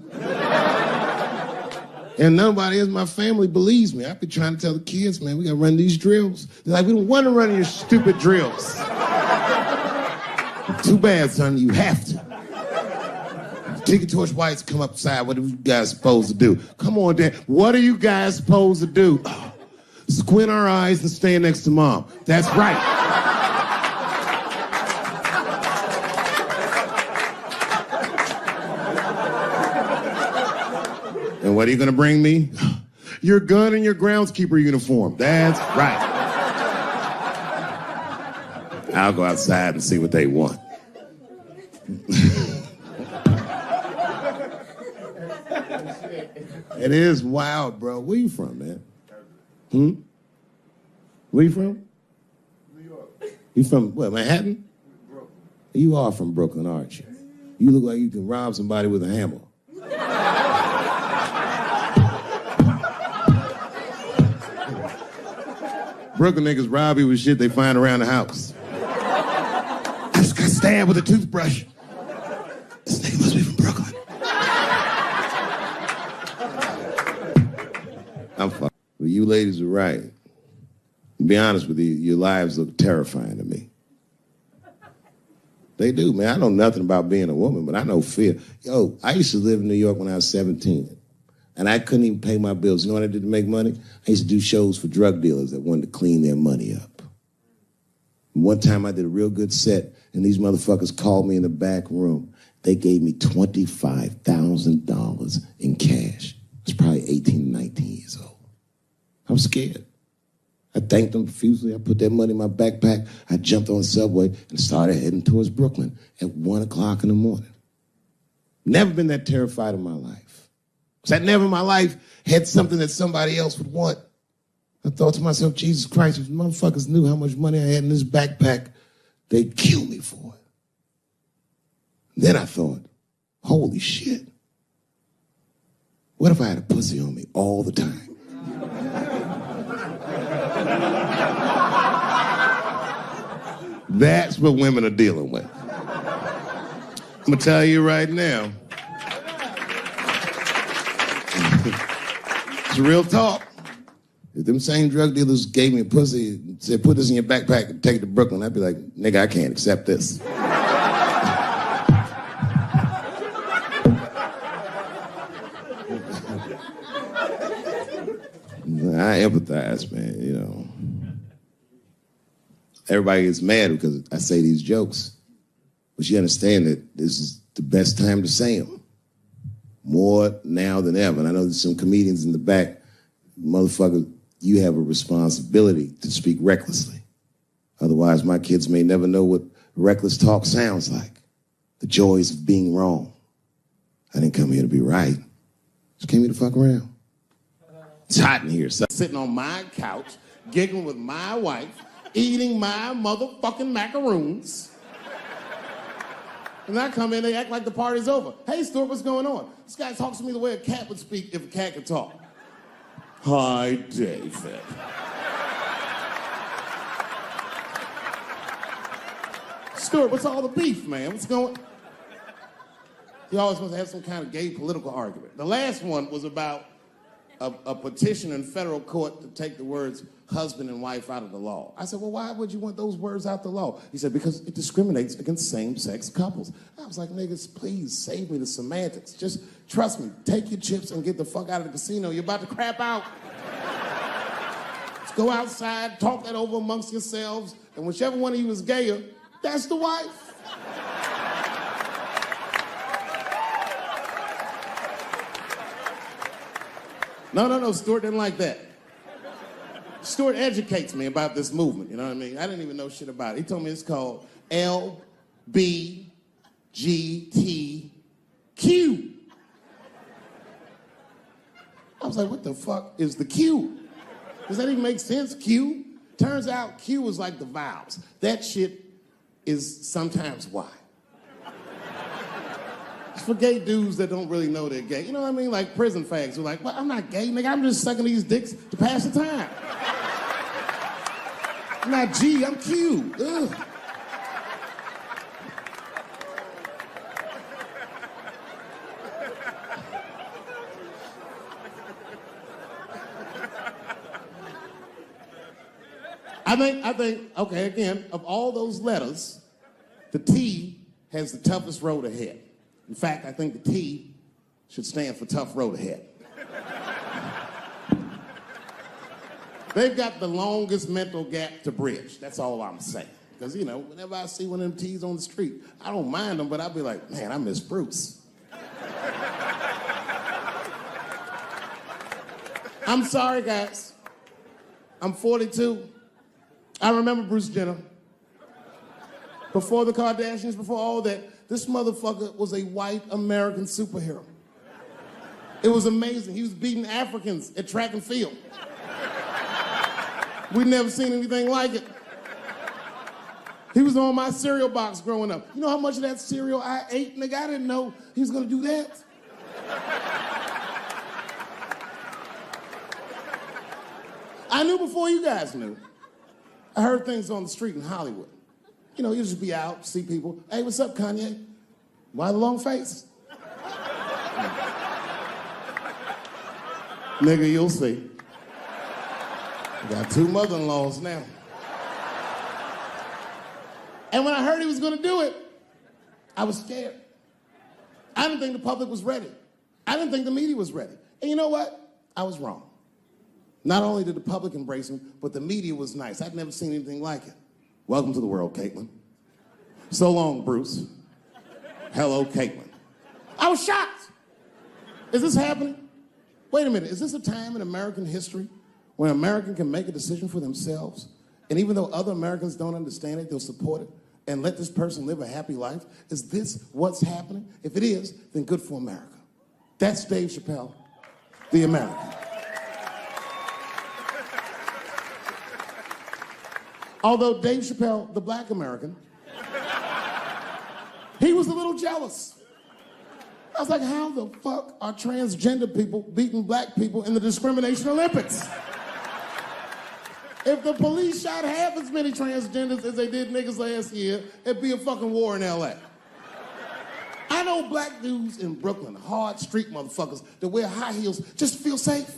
And nobody in my family believes me. I be trying to tell the kids, man, we gotta run these drills. They're like, we don't want to run your stupid drills. Too bad, son, you have to. Tiki Torch whites come upside, what are you guys supposed to do? Come on, Dad, what are you guys supposed to do? Squint our eyes and stand next to Mom. That's right. And what are you gonna bring me? Your gun and your groundskeeper uniform. That's right. I'll go outside and see what they want. It is wild, bro. Where you from, man? Where you from? New York. You from, what, Manhattan? Brooklyn. You are from Brooklyn, aren't you? You look like you can rob somebody with a hammer. Brooklyn niggas rob you with shit they find around the house. I just got stabbed with a toothbrush. This nigga must be from Brooklyn. I'm fucked. Well, you ladies are right. To be honest with you, your lives look terrifying to me. They do, man. I know nothing about being a woman, but I know fear. Yo, I used to live in New York when I was 17, and I couldn't even pay my bills. You know what I did to make money? I used to do shows for drug dealers that wanted to clean their money up. And one time I did a real good set, and these motherfuckers called me in the back room. They gave me $25,000 in cash. I was probably 18, 19 years old. I was scared. I thanked them profusely. I put that money in my backpack. I jumped on the subway and started heading towards Brooklyn at 1 o'clock in the morning. Never been that terrified in my life. Because I never in my life had something that somebody else would want. I thought to myself, Jesus Christ, if motherfuckers knew how much money I had in this backpack, they'd kill me for it. Then I thought, holy shit. What if I had a pussy on me all the time? That's what women are dealing with. I'm gonna tell you right now. It's real talk. If them same drug dealers gave me a pussy and said, put this in your backpack and take it to Brooklyn, I'd be like, nigga, I can't accept this. I empathize, man, you know. Everybody gets mad because I say these jokes, but you understand that this is the best time to say them. More now than ever. And I know there's some comedians in the back. Motherfucker, you have a responsibility to speak recklessly. Otherwise, my kids may never know what reckless talk sounds like. The joys of being wrong. I didn't come here to be right. Just came here to fuck around. It's hot in here. So. Sitting on my couch, giggling with my wife, eating my motherfucking macaroons. And I come in, they act like the party's over. Hey, Stuart, what's going on? This guy talks to me the way a cat would speak if a cat could talk. Hi, David. Stuart, what's all the beef, man? What's going on? He always wants to have some kind of gay political argument. The last one was about a petition in federal court to take the words husband and wife out of the law. I said, well, why would you want those words out the law? He said, because it discriminates against same-sex couples. I was like, niggas, please save me the semantics. Just trust me. Take your chips and get the fuck out of the casino. You're about to crap out. Let's go outside, talk that over amongst yourselves, and whichever one of you is gayer, that's the wife. No, Stuart didn't like that. Stuart educates me about this movement, you know what I mean? I didn't even know shit about it. He told me it's called LBGTQ. I was like, what the fuck is the Q? Does that even make sense, Q? Turns out Q is like the vowels. That shit is sometimes Y. It's for gay dudes that don't really know they're gay. You know what I mean? Like prison fags who are like, well, I'm not gay, nigga. I'm just sucking these dicks to pass the time. I'm not G, I'm Q. Ugh. I think, okay, again, of all those letters, the T has the toughest road ahead. In fact, I think the T should stand for tough road ahead. They've got the longest mental gap to bridge. That's all I'm saying. Because, you know, whenever I see one of them T's on the street, I don't mind them, but I'll be like, man, I miss Bruce. I'm sorry, guys. I'm 42. I remember Bruce Jenner. Before the Kardashians, before all that, this motherfucker was a white American superhero. It was amazing. He was beating Africans at track and field. We'd never seen anything like it. He was on my cereal box growing up. You know how much of that cereal I ate, nigga? I didn't know he was gonna do that. I knew before you guys knew. I heard things on the street in Hollywood. You know, you just be out, see people. Hey, what's up, Kanye? Why the long face? Nigga, you'll see. I got 2 mother-in-laws now. And when I heard he was gonna do it, I was scared. I didn't think the public was ready. I didn't think the media was ready. And you know what? I was wrong. Not only did the public embrace him, but the media was nice. I'd never seen anything like it. Welcome to the world, Caitlin. So long, Bruce. Hello, Caitlin. I was shocked. Is this happening? Wait a minute, is this a time in American history where an American can make a decision for themselves? And even though other Americans don't understand it, they'll support it and let this person live a happy life? Is this what's happening? If it is, then good for America. That's Dave Chappelle, the American. Although Dave Chappelle, the black American, he was a little jealous. I was like, how the fuck are transgender people beating black people in the discrimination Olympics? If the police shot half as many transgenders as they did niggas last year, it'd be a fucking war in LA. I know black dudes in Brooklyn, hard street motherfuckers that wear high heels just to feel safe.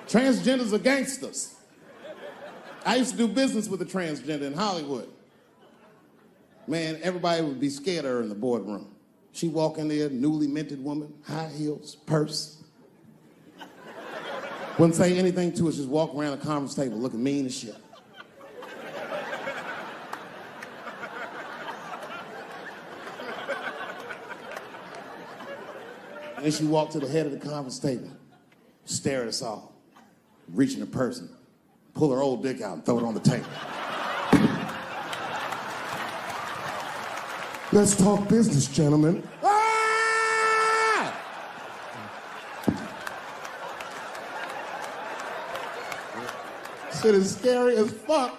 Transgenders are gangsters. I used to do business with a transgender in Hollywood. Man, everybody would be scared of her in the boardroom. She'd walk in there, newly minted woman, high heels, purse. Wouldn't say anything to us, just walk around the conference table looking mean as shit. And then she walked to the head of the conference table, stare at us all, reach in her purse and pull her old dick out and throw it on the table. Let's talk business, gentlemen. Ah! Shit is scary as fuck.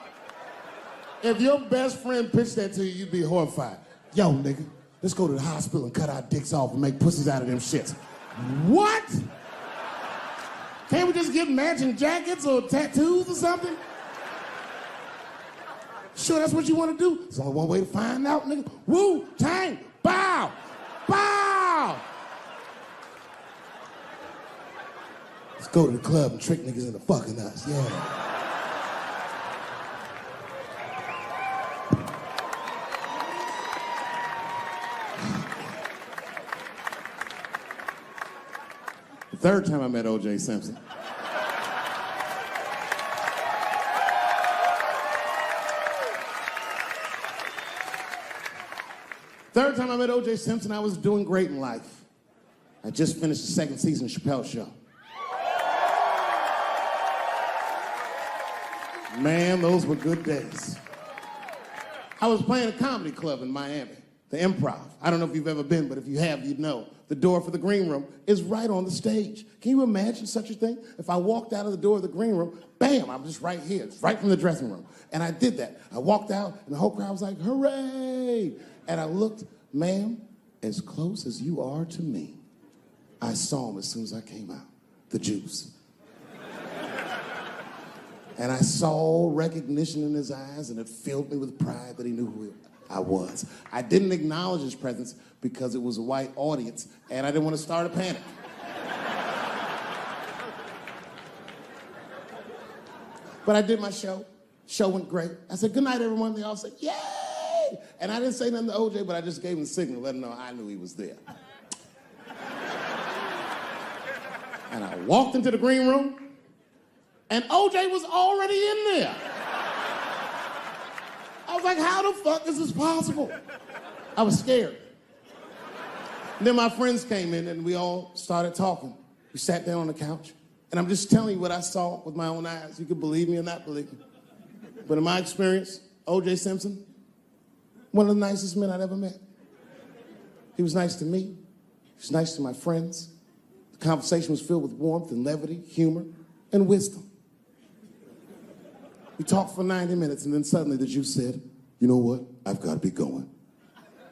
If your best friend pitched that to you, you'd be horrified. Yo, nigga, let's go to the hospital and cut our dicks off and make pussies out of them shits. What? Can't we just get matching jackets or tattoos or something? Sure, that's what you want to do? There's only one way to find out, nigga. Wu-Tang, bow, bow. Let's go to the club and trick niggas into fucking us, yeah. The third time I met O.J. Simpson. Third time I met O.J. Simpson, I was doing great in life. I just finished the second season of Chappelle Show. Man, those were good days. I was playing a comedy club in Miami, the Improv. I don't know if you've ever been, but if you have, you'd know. The door for the green room is right on the stage. Can you imagine such a thing? If I walked out of the door of the green room, bam, I'm just right here. It's right from the dressing room. And I did that. I walked out, and the whole crowd was like, hooray! And I looked, ma'am, as close as you are to me, I saw him as soon as I came out, the juice. And I saw recognition in his eyes, and it filled me with pride that he knew who I was. I didn't acknowledge his presence because it was a white audience, and I didn't want to start a panic. But I did my show. Show went great. I said, good night, everyone. They all said, yay! And I didn't say nothing to OJ, but I just gave him the signal, let him know I knew he was there. And I walked into the green room, and OJ was already in there. I was like, how the fuck is this possible? I was scared. And then my friends came in, and we all started talking. We sat down on the couch, and I'm just telling you what I saw with my own eyes. You can believe me or not believe me. But in my experience, O.J. Simpson, one of the nicest men I'd ever met. He was nice to me. He was nice to my friends. The conversation was filled with warmth and levity, humor, and wisdom. We talked for 90 minutes, and then suddenly the Juice said, you know what? I've got to be going.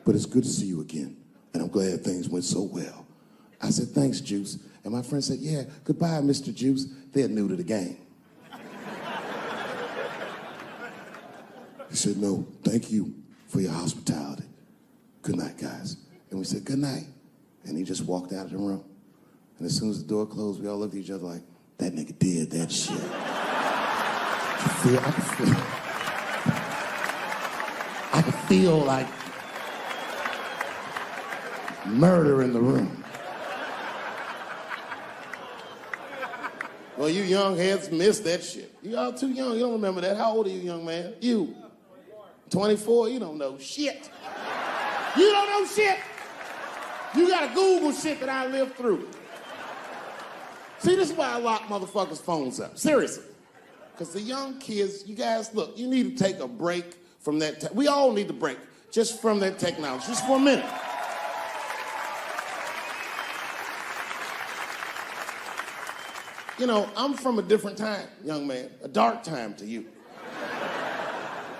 But it's good to see you again, and I'm glad things went so well. I said, thanks, Juice. And my friend said, yeah, goodbye, Mr. Juice. They're new to the game. He said, no, thank you for your hospitality. Good night, guys. And we said, good night. And he just walked out of the room. And as soon as the door closed, we all looked at each other like, that nigga did that shit. I could feel like murder in the room. Well, you young heads missed that shit. You all too young. You don't remember that. How old are you, young man? You. 24? You don't know shit. You don't know shit. You gotta Google shit that I lived through. See, this is why I lock motherfuckers' phones up. Seriously. Because the young kids, you guys, look, you need to take a break from that. We all need to break just from that technology, just for a minute. You know, I'm from a different time, young man, a dark time to you.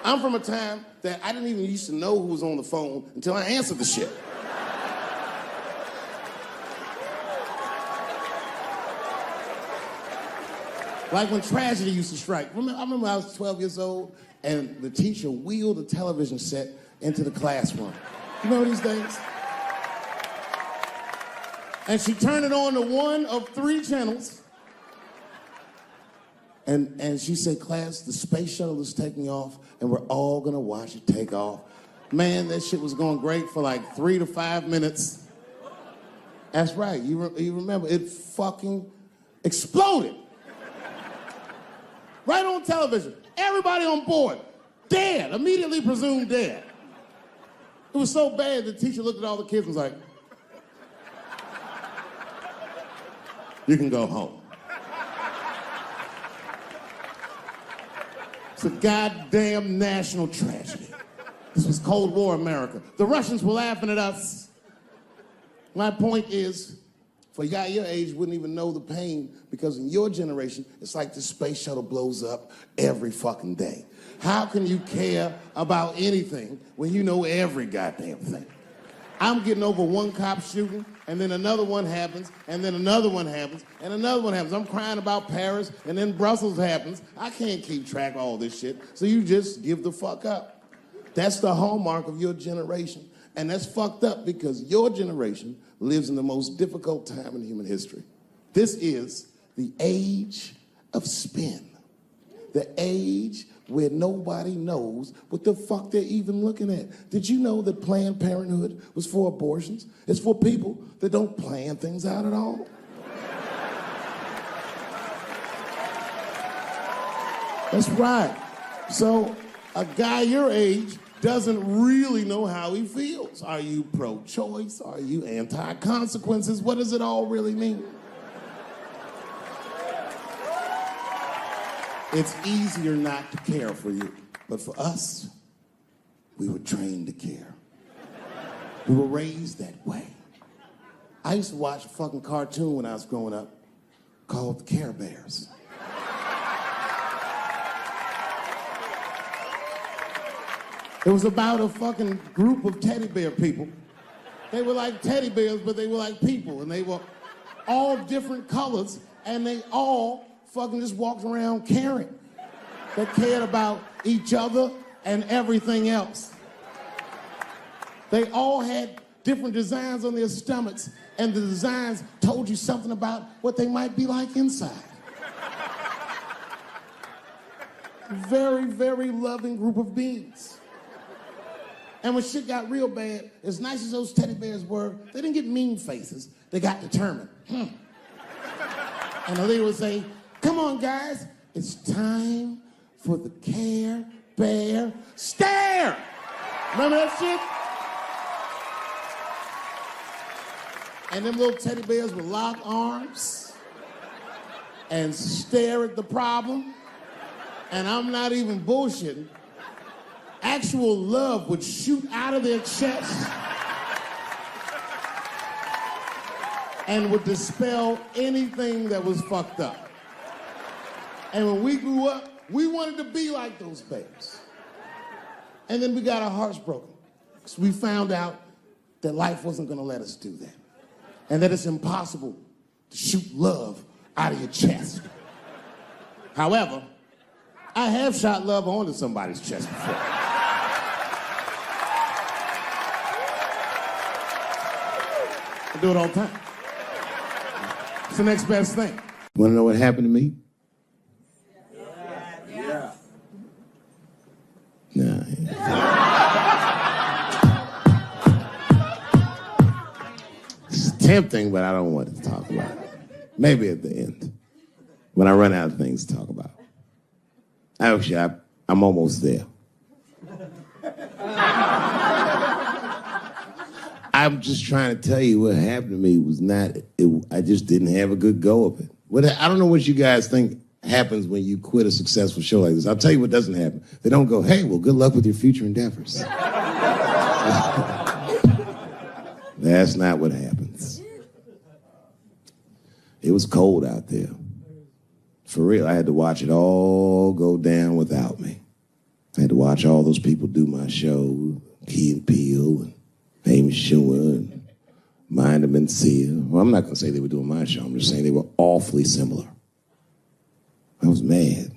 I'm from a time that I didn't even used to know who was on the phone until I answered the shit. Like when tragedy used to strike. I remember when I was 12 years old and the teacher wheeled a television set into the classroom. You remember these days? And she turned it on to one of 3 channels. And she said, class, the space shuttle is taking off, and we're all gonna watch it take off. Man, that shit was going great for like 3 to 5 minutes. That's right, you remember, it fucking exploded. Right on television, everybody on board, dead, immediately presumed dead. It was so bad, the teacher looked at all the kids and was like, you can go home. It's a goddamn national tragedy. This was Cold War America. The Russians were laughing at us. My point is, for a guy your age wouldn't even know the pain because in your generation, it's like the space shuttle blows up every fucking day. How can you care about anything when you know every goddamn thing? I'm getting over one cop shooting, and then another one happens, and then another one happens, and another one happens. I'm crying about Paris, and then Brussels happens. I can't keep track of all this shit, so you just give the fuck up. That's the hallmark of your generation. And that's fucked up because your generation lives in the most difficult time in human history. This is the age of spin. The age where nobody knows what the fuck they're even looking at. Did you know that Planned Parenthood was for abortions? It's for people that don't plan things out at all. That's right. So a guy your age doesn't really know how he feels. Are you pro-choice? Are you anti-consequences? What does it all really mean? It's easier not to care for you. But for us, we were trained to care. We were raised that way. I used to watch a fucking cartoon when I was growing up called the Care Bears. It was about a fucking group of teddy bear people. They were like teddy bears, but they were like people, and they were all different colors, and they all fucking just walked around caring. They cared about each other and everything else. They all had different designs on their stomachs, and the designs told you something about what they might be like inside. Very, very loving group of beings. And when shit got real bad, as nice as those teddy bears were, they didn't get mean faces. They got determined. And the leader would say, come on, guys, it's time for the Care Bear Stare. Remember that shit? And them little teddy bears would lock arms and stare at the problem. And I'm not even bullshitting. Actual love would shoot out of their chest and would dispel anything that was fucked up. And when we grew up, we wanted to be like those bears. And then we got our hearts broken. So we found out that life wasn't gonna let us do that. And that it's impossible to shoot love out of your chest. However, I have shot love onto somebody's chest before. I do it all the time. It's the next best thing. Want to know what happened to me? Yeah. Nah. It's tempting, but I don't want to talk about it. Maybe at the end, when I run out of things to talk about. Actually, I'm almost there. I'm just trying to tell you what happened to me was I just didn't have a good go of it. I don't know what you guys think happens when you quit a successful show like this. I'll tell you what doesn't happen. They don't go, hey, well, good luck with your future endeavors. That's not what happens. It was cold out there. For real, I had to watch it all go down without me. I had to watch all those people do my show, Key and Peele, and Amy Schumer, and Mind and Mencia. Well, I'm not going to say they were doing my show. I'm just saying they were awfully similar. I was mad.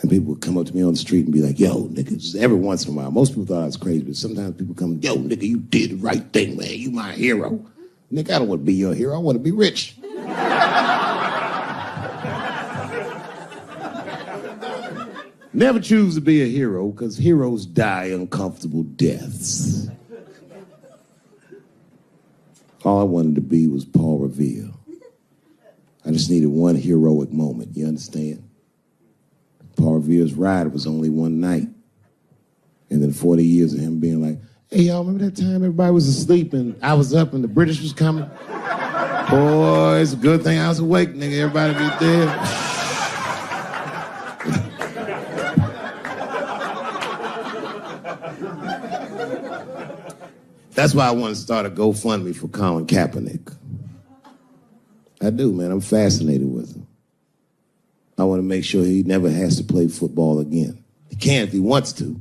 And people would come up to me on the street and be like, yo, nigga, just every once in a while. Most people thought I was crazy, but sometimes people come, yo, nigga, you did the right thing, man. You my hero. Nigga, I don't want to be your hero. I want to be rich. Never choose to be a hero, because heroes die uncomfortable deaths. All I wanted to be was Paul Revere. I just needed one heroic moment, you understand? Paul Revere's ride was only one night. And then 40 years of him being like, hey, y'all, remember that time everybody was asleep and I was up and the British was coming? Boy, it's a good thing I was awake, nigga. Everybody be dead. That's why I want to start a GoFundMe for Colin Kaepernick. I do, man. I'm fascinated with him. I want to make sure he never has to play football again. He can if he wants to.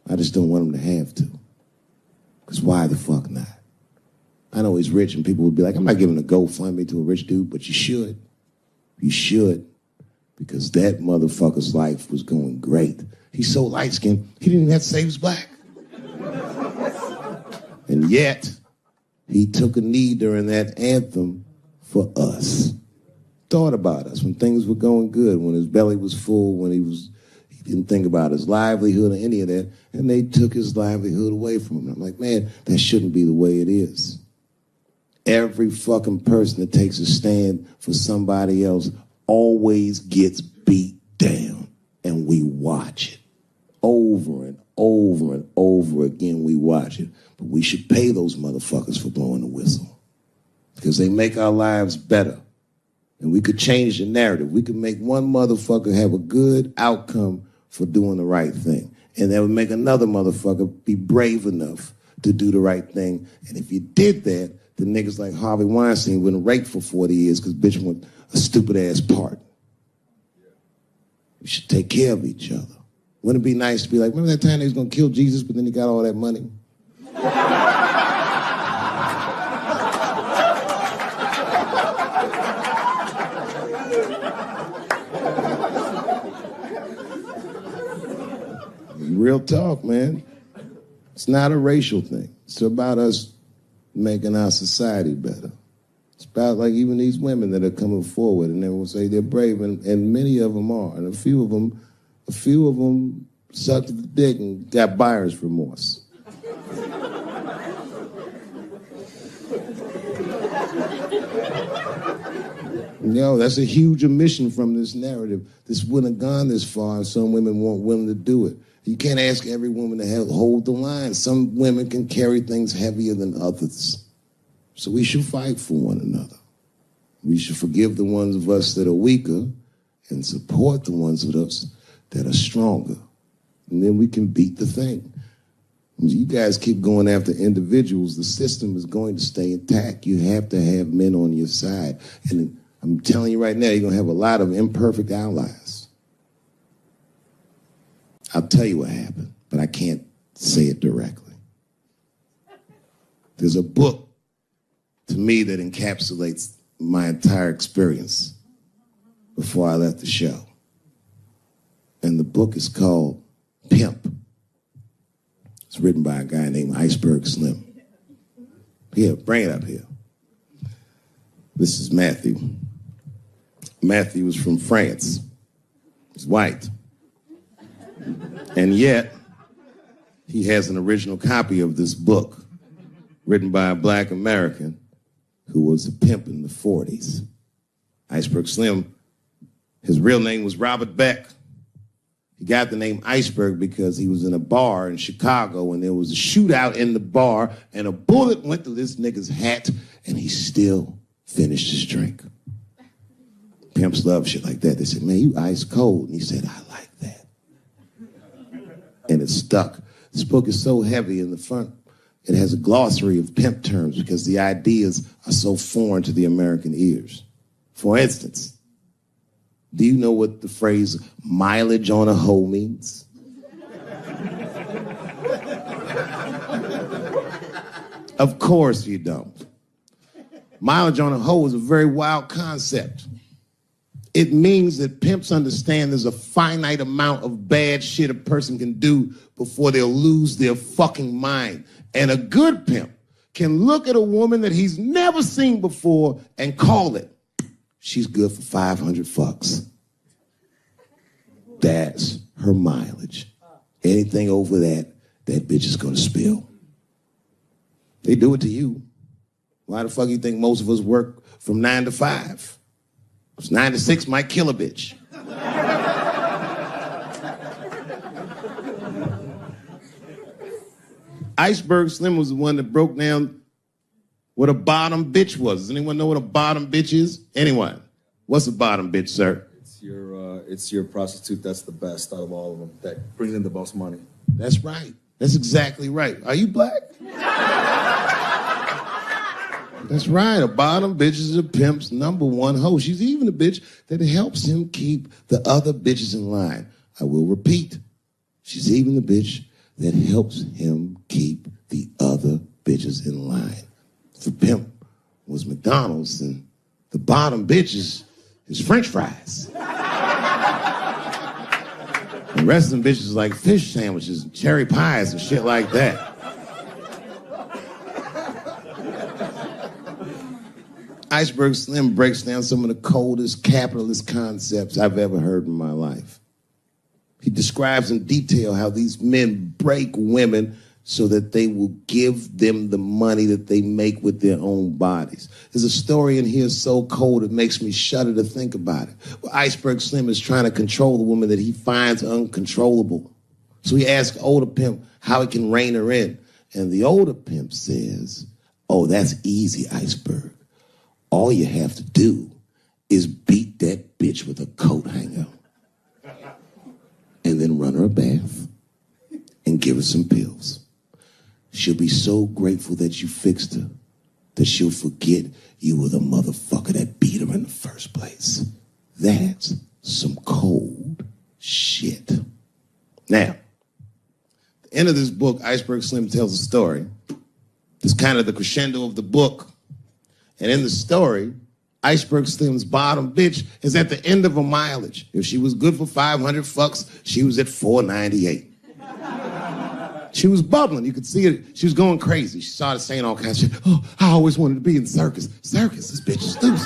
I just don't want him to have to. Because why the fuck not? I know he's rich and people would be like, I'm not giving a GoFundMe to a rich dude, but you should. You should. Because that motherfucker's life was going great. He's so light-skinned, he didn't even have to say he was black. And yet, he took a knee during that anthem for us. Thought about us when things were going good, when his belly was full, when he didn't think about his livelihood or any of that, and they took his livelihood away from him. I'm like, man, that shouldn't be the way it is. Every fucking person that takes a stand for somebody else always gets beat down, and we watch it. Over and over and over again, we watch it. But we should pay those motherfuckers for blowing the whistle, because they make our lives better. And we could change the narrative. We could make one motherfucker have a good outcome for doing the right thing. And that would make another motherfucker be brave enough to do the right thing. And if you did that, the niggas like Harvey Weinstein wouldn't rake for 40 years because bitch want a stupid-ass part. We should take care of each other. Wouldn't it be nice to be like, remember that time they was going to kill Jesus, but then he got all that money? Real talk, man. It's not a racial thing. It's about us making our society better. It's about like even these women that are coming forward and they will say they're brave, and many of them are. And a few of them sucked the dick and got buyer's remorse. No, that's a huge omission from this narrative. This wouldn't have gone this far if some women weren't willing to do it. You can't ask every woman to hold the line. Some women can carry things heavier than others. So we should fight for one another. We should forgive the ones of us that are weaker and support the ones of us that are stronger. And then we can beat the thing. You guys keep going after individuals, the system is going to stay intact. You have to have men on your side. And I'm telling you right now, you're going to have a lot of imperfect allies. I'll tell you what happened, but I can't say it directly. There's a book, to me, that encapsulates my entire experience before I left the show. And the book is called Pimp. It's written by a guy named Iceberg Slim. Here, bring it up here. This is Matthew. Matthew is from France. He's white. And yet, he has an original copy of this book written by a black American who was a pimp in the 40s. Iceberg Slim, his real name was Robert Beck. He got the name Iceberg because he was in a bar in Chicago and there was a shootout in the bar and a bullet went through this nigga's hat and he still finished his drink. Pimps love shit like that. They said, man, you ice cold. And he said, I like that. And it stuck. This book is so heavy in the front, it has a glossary of pimp terms because the ideas are so foreign to the American ears. For instance, do you know what the phrase mileage on a hoe means? Of course you don't. Mileage on a hoe is a very wild concept. It means that pimps understand there's a finite amount of bad shit a person can do before they'll lose their fucking mind. And a good pimp can look at a woman that he's never seen before and call it, she's good for 500 fucks. That's her mileage. Anything over that, that bitch is gonna spill. They do it to you. Why the fuck you think most of us work from 9 to 5? Because 9 to 6 might kill a bitch. Iceberg Slim was the one that broke down what a bottom bitch was. Does anyone know what a bottom bitch is? Anyone? What's a bottom bitch, sir? It's your prostitute that's the best out of all of them, that brings in the most money. That's right. That's exactly right. Are you black? That's right. A bottom bitch is a pimp's number one hoe. She's even a bitch that helps him keep the other bitches in line. I will repeat. She's even the bitch that helps him keep the other bitches in line. If the pimp was McDonald's, then the bottom bitch is French fries. The rest of them bitches like fish sandwiches and cherry pies and shit like that. Iceberg Slim breaks down some of the coldest capitalist concepts I've ever heard in my life. He describes in detail how these men break women so that they will give them the money that they make with their own bodies. There's a story in here so cold it makes me shudder to think about it. Well, Iceberg Slim is trying to control the woman that he finds uncontrollable. So he asks older pimp how he can rein her in. And the older pimp says, oh, that's easy, Iceberg. All you have to do is beat that bitch with a coat hanger and then run her a bath and give her some pills. She'll be so grateful that you fixed her that she'll forget you were the motherfucker that beat her in the first place. That's some cold shit. Now, at the end of this book, Iceberg Slim tells a story. It's kind of the crescendo of the book. And in the story, Iceberg Slim's bottom bitch is at the end of her mileage. If she was good for 500 fucks, she was at 498. She was bubbling. You could see it. She was going crazy. She started saying all kinds of shit. Oh, I always wanted to be in circus. Circus, this bitch is loose.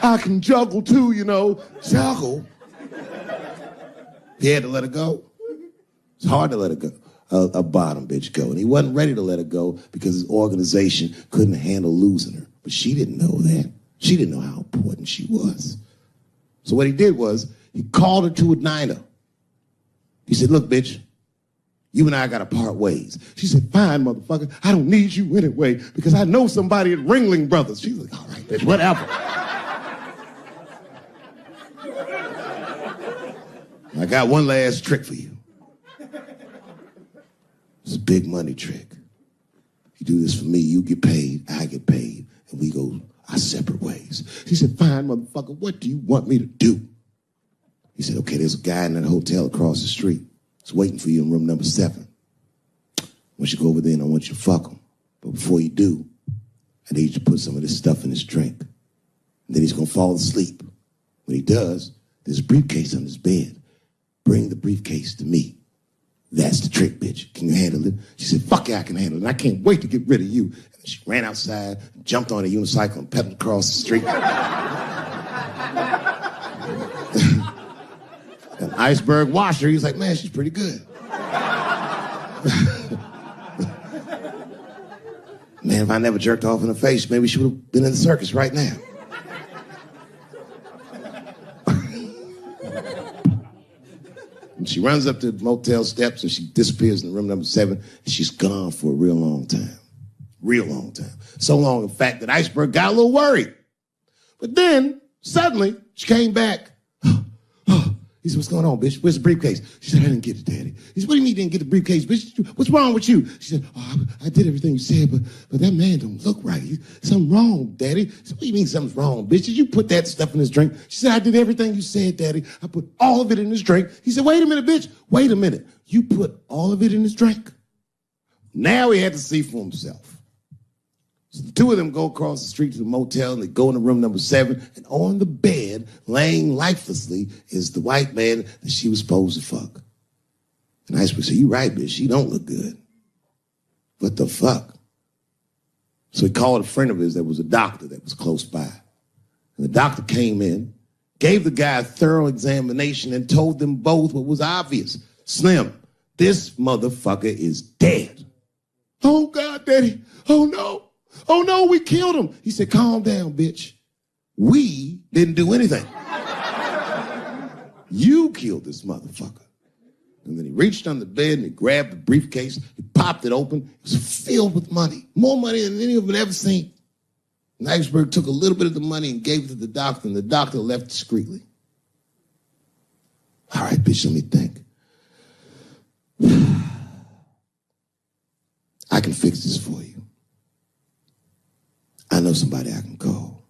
I can juggle too, you know. Juggle. He had to let her go. It's hard to let her go. A bottom bitch go. And he wasn't ready to let her go because his organization couldn't handle losing her. But she didn't know that. She didn't know how important she was. So what he did was he called her to a diner. He said, look, bitch, you and I got to part ways. She said, fine, motherfucker. I don't need you anyway because I know somebody at Ringling Brothers. She was like, all right, bitch, whatever. I got one last trick for you. It's a big money trick. You do this for me, you get paid, I get paid, and we go our separate ways. She said, fine, motherfucker, what do you want me to do? He said, okay, there's a guy in that hotel across the street. He's waiting for you in room number 7. I want you to go over there and I want you to fuck him. But before you do, I need you to put some of this stuff in his drink. And then he's going to fall asleep. When he does, there's a briefcase on his bed. Bring the briefcase to me. That's the trick, bitch. Can you handle it? She said, fuck yeah, I can handle it. And I can't wait to get rid of you. And she ran outside, jumped on a unicycle, and pedaled across the street. And Iceberg watched her. He was like, man, she's pretty good. Man, if I never jerked off in her face, maybe she would have been in the circus right now. And she runs up to the motel steps and she disappears in room number 7 and she's gone for a real long time. Real long time. So long, in fact, that Iceberg got a little worried. But then, suddenly, she came back. He said, what's going on, bitch? Where's the briefcase? She said, I didn't get it, Daddy. He said, what do you mean you didn't get the briefcase, bitch? What's wrong with you? She said, oh, I did everything you said, but that man don't look right. Something wrong, Daddy. He said, what do you mean something's wrong, bitch? Did you put that stuff in his drink? She said, I did everything you said, Daddy. I put all of it in his drink. He said, wait a minute, bitch. Wait a minute. You put all of it in his drink? Now he had to see for himself. So the two of them go across the street to the motel and they go into room number 7 and on the bed, laying lifelessly, is the white man that she was supposed to fuck. And Iceberg said, you right, bitch, she don't look good. What the fuck? So he called a friend of his that was a doctor that was close by. And the doctor came in gave the guy a thorough examination and told them both what was obvious. Slim, this motherfucker is dead. Oh, God, Daddy. Oh, no. Oh, no, we killed him. He said, calm down, bitch. We didn't do anything. You killed this motherfucker. And then he reached under the bed and he grabbed the briefcase. He popped it open. It was filled with money. More money than any of them had ever seen. And Iceberg took a little bit of the money and gave it to the doctor, and the doctor left discreetly. All right, bitch, let me think. I can fix this for you. I know somebody I can call.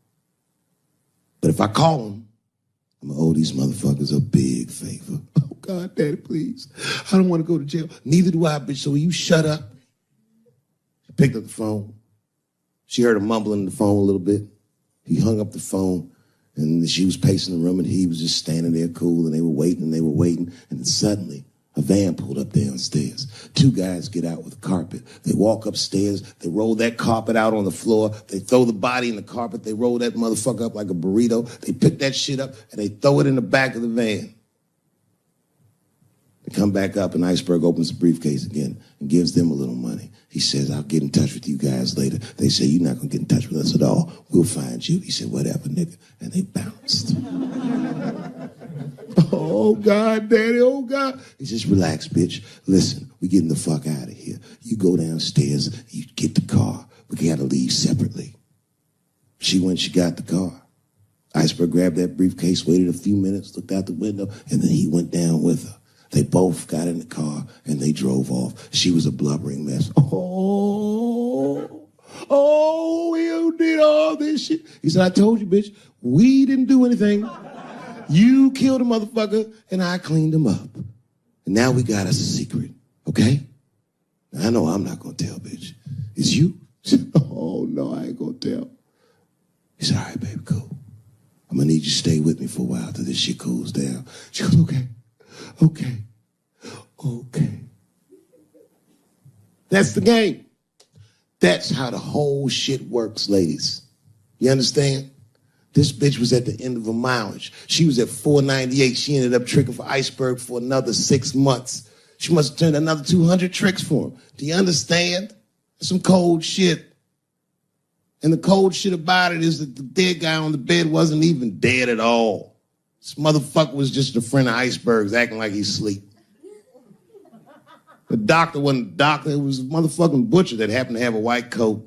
But if I call him, I'm gonna owe these motherfuckers a big favor. Oh, God, Daddy, please. I don't want to go to jail. Neither do I, bitch, so will you shut up? She picked up the phone. She heard him mumbling on the phone a little bit. He hung up the phone, and she was pacing the room, and he was just standing there cool, and they were waiting, and then suddenly a van pulled up downstairs. Two guys get out with carpet. They walk upstairs. They roll that carpet out on the floor. They throw the body in the carpet. They roll that motherfucker up like a burrito. They pick that shit up, and they throw it in the back of the van. They come back up, and Iceberg opens the briefcase again and gives them a little money. He says, I'll get in touch with you guys later. They say, you're not going to get in touch with us at all. We'll find you. He said, whatever, nigga. And they bounced. Oh, God, Daddy, oh, God. He says, relax, bitch. Listen, we getting the fuck out of here. You go downstairs, you get the car. We got to leave separately. She went, she got the car. Iceberg grabbed that briefcase, waited a few minutes, looked out the window, and then he went down with her. They both got in the car, and they drove off. She was a blubbering mess. Oh, you did all this shit. He said, I told you, bitch, we didn't do anything. You killed a motherfucker, and I cleaned him up. And now we got us a secret, okay? Now, I know I'm not going to tell, bitch. It's you? Said, oh, no, I ain't going to tell. He said, all right, baby, cool. I'm going to need you to stay with me for a while till this shit cools down. She goes, okay. That's the game. That's how the whole shit works, ladies. You understand? This bitch was at the end of her mileage. She was at 498. She ended up tricking for Iceberg for another 6 months. She must have turned another 200 tricks for him. Do you understand? That's some cold shit. And the cold shit about it is that the dead guy on the bed wasn't even dead at all. This motherfucker was just a friend of Iceberg's acting like he's asleep. The doctor wasn't a doctor. It was a motherfucking butcher that happened to have a white coat.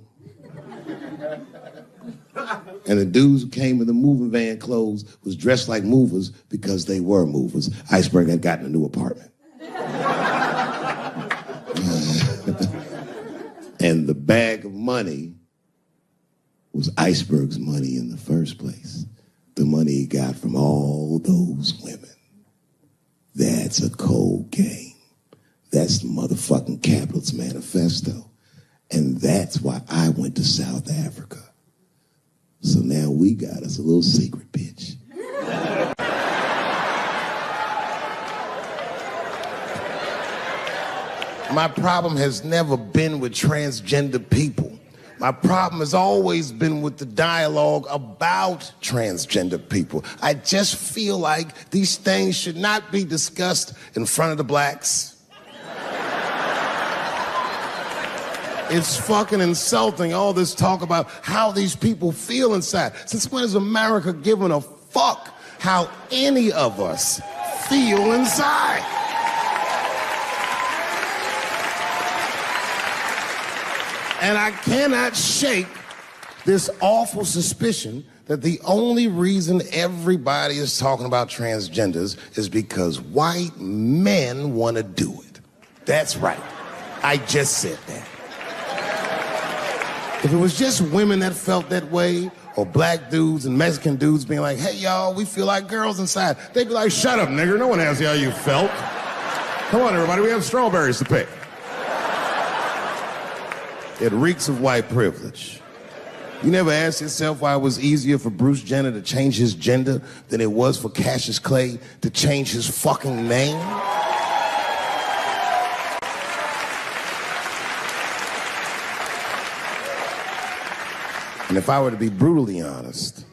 And the dudes who came in the moving van clothes was dressed like movers because they were movers. Iceberg had gotten a new apartment. And the bag of money was Iceberg's money in the first place. The money he got from all those women. That's a cold game. That's the motherfucking capitalist manifesto. And that's why I went to South Africa. So now we got us a little secret, bitch. My problem has never been with transgender people. My problem has always been with the dialogue about transgender people. I just feel like these things should not be discussed in front of the blacks. It's fucking insulting, all this talk about how these people feel inside. Since when has America given a fuck how any of us feel inside? And I cannot shake this awful suspicion that the only reason everybody is talking about transgenders is because white men want to do it. That's right. I just said that. If it was just women that felt that way, or black dudes and Mexican dudes being like, hey, y'all, we feel like girls inside, they'd be like, shut up, nigger, no one asked you how you felt. Come on, everybody, we have strawberries to pick. It reeks of white privilege. You never asked yourself why it was easier for Bruce Jenner to change his gender than it was for Cassius Clay to change his fucking name? And if I were to be brutally honest,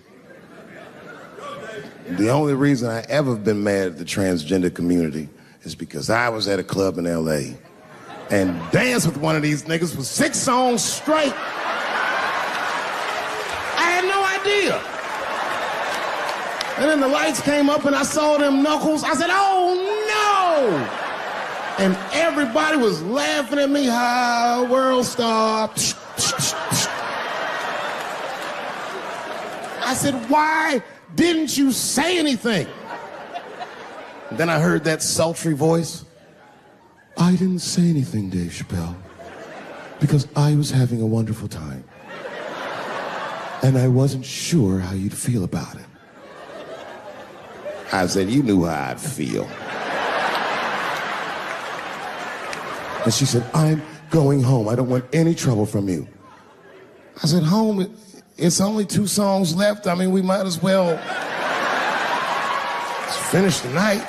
The only reason I ever been mad at the transgender community is because I was at a club in LA and danced with one of these niggas for 6 songs straight. I had no idea. And then the lights came up and I saw them knuckles. I said, oh no! And everybody was laughing at me, how world star. I said, why didn't you say anything? And then I heard that sultry voice. I didn't say anything, Dave Chappelle, because I was having a wonderful time. And I wasn't sure how you'd feel about it. I said, you knew how I'd feel. And she said, I'm going home. I don't want any trouble from you. I said, home? It's only 2 songs left. I mean, we might as well finish the night.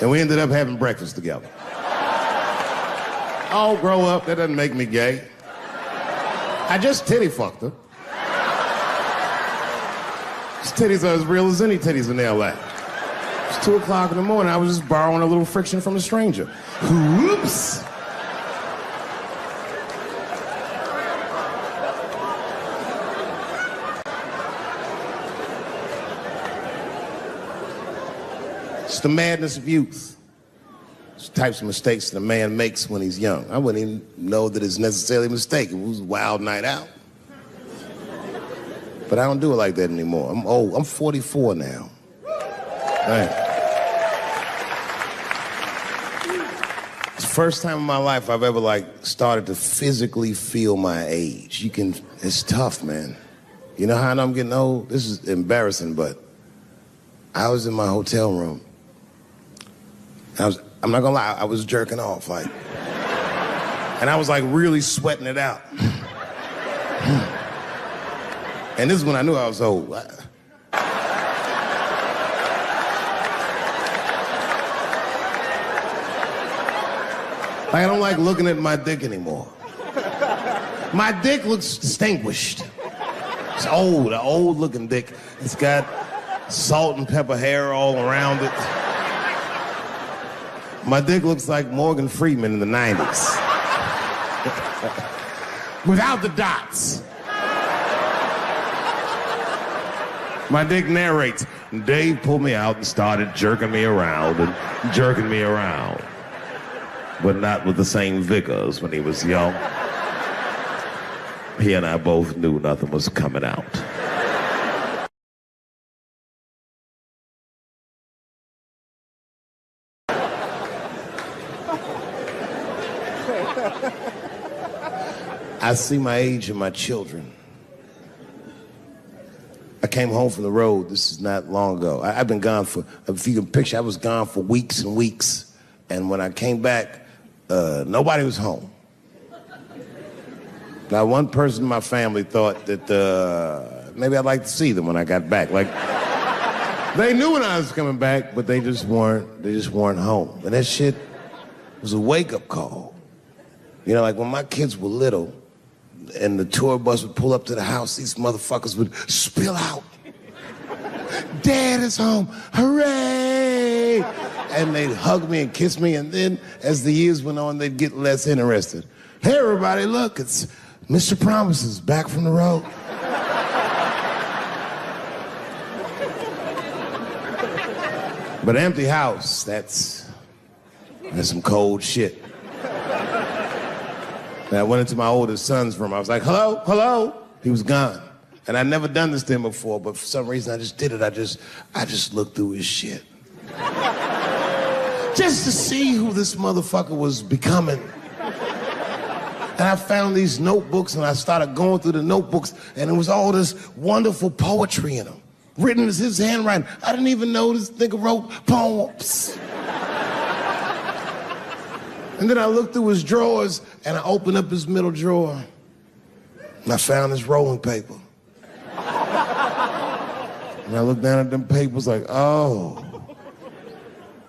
And we ended up having breakfast together. Oh, grow up. That doesn't make me gay. I just titty fucked her. His titties are as real as any titties in L.A. It's 2 o'clock in the morning. I was just borrowing a little friction from a stranger. Whoops. It's the madness of youth. It's the types of mistakes that a man makes when he's young. I wouldn't even know that it's necessarily a mistake. It was a wild night out. But I don't do it like that anymore. I'm old. I'm 44 now. Right. It's the first time in my life I've ever started to physically feel my age. It's tough, man. You know how I know I'm getting old? This is embarrassing, but I was in my hotel room. I'm not gonna lie, I was jerking off, and I was really sweating it out. And this is when I knew I was old. I don't like looking at my dick anymore. My dick looks distinguished. It's old, an old looking dick. It's got salt and pepper hair all around it. My dick looks like Morgan Freeman in the 90s. Without the dots. My dick narrates. Dave pulled me out and started jerking me around and jerking me around. But not with the same vigor as when he was young. He and I both knew nothing was coming out. I see my age in my children. I came home from the road. This is not long ago. I've been gone for, if you can picture, I was gone for weeks and weeks. And when I came back, nobody was home. Now, one person in my family thought that maybe I'd like to see them when I got back. They knew when I was coming back, but they just weren't home. And that shit was a wake-up call. You know, when my kids were little, and the tour bus would pull up to the house, these motherfuckers would spill out. Dad is home, hooray! And they'd hug me and kiss me, and then as the years went on, they'd get less interested. Hey, everybody, look, it's Mr. Promises back from the road. But an empty house, that's some cold shit. And I went into my oldest son's room. I was like, hello, hello. He was gone. And I'd never done this to him before, but for some reason I just did it. I just looked through his shit. Just to see who this motherfucker was becoming. And I found these notebooks and I started going through the notebooks and it was all this wonderful poetry in them. Written as his handwriting. I didn't even know this nigga wrote poems. And then I looked through his drawers and I opened up his middle drawer and I found his rolling paper. And I looked down at them papers like, oh,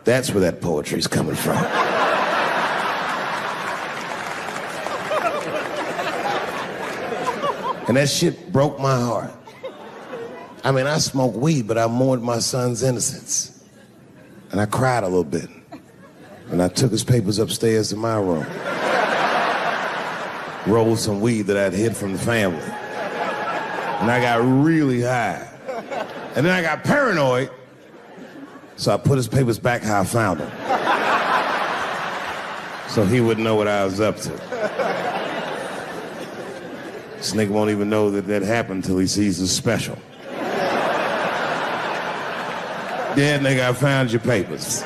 that's where that poetry's coming from. And that shit broke my heart. I mean, I smoked weed, but I mourned my son's innocence. And I cried a little bit. And I took his papers upstairs to my room. Rolled some weed that I'd hid from the family. And I got really high. And then I got paranoid, so I put his papers back how I found them. So he wouldn't know what I was up to. This nigga won't even know that that happened until he sees the special. Yeah, nigga, I found your papers.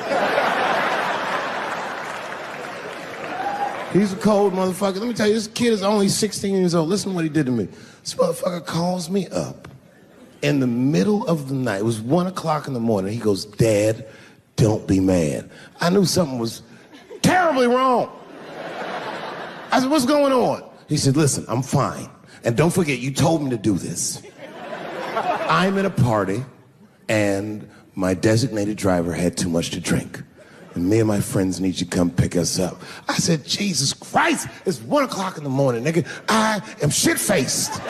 He's a cold motherfucker. Let me tell you, this kid is only 16 years old. Listen to what he did to me. This motherfucker calls me up in the middle of the night. It was 1 o'clock in the morning. He goes, Dad, don't be mad. I knew something was terribly wrong. I said, what's going on? He said, listen, I'm fine. And don't forget, you told me to do this. I'm at a party, and my designated driver had too much to drink. And me and my friends need you to come pick us up. I said, Jesus Christ, it's 1 o'clock in the morning, nigga. I am shit-faced.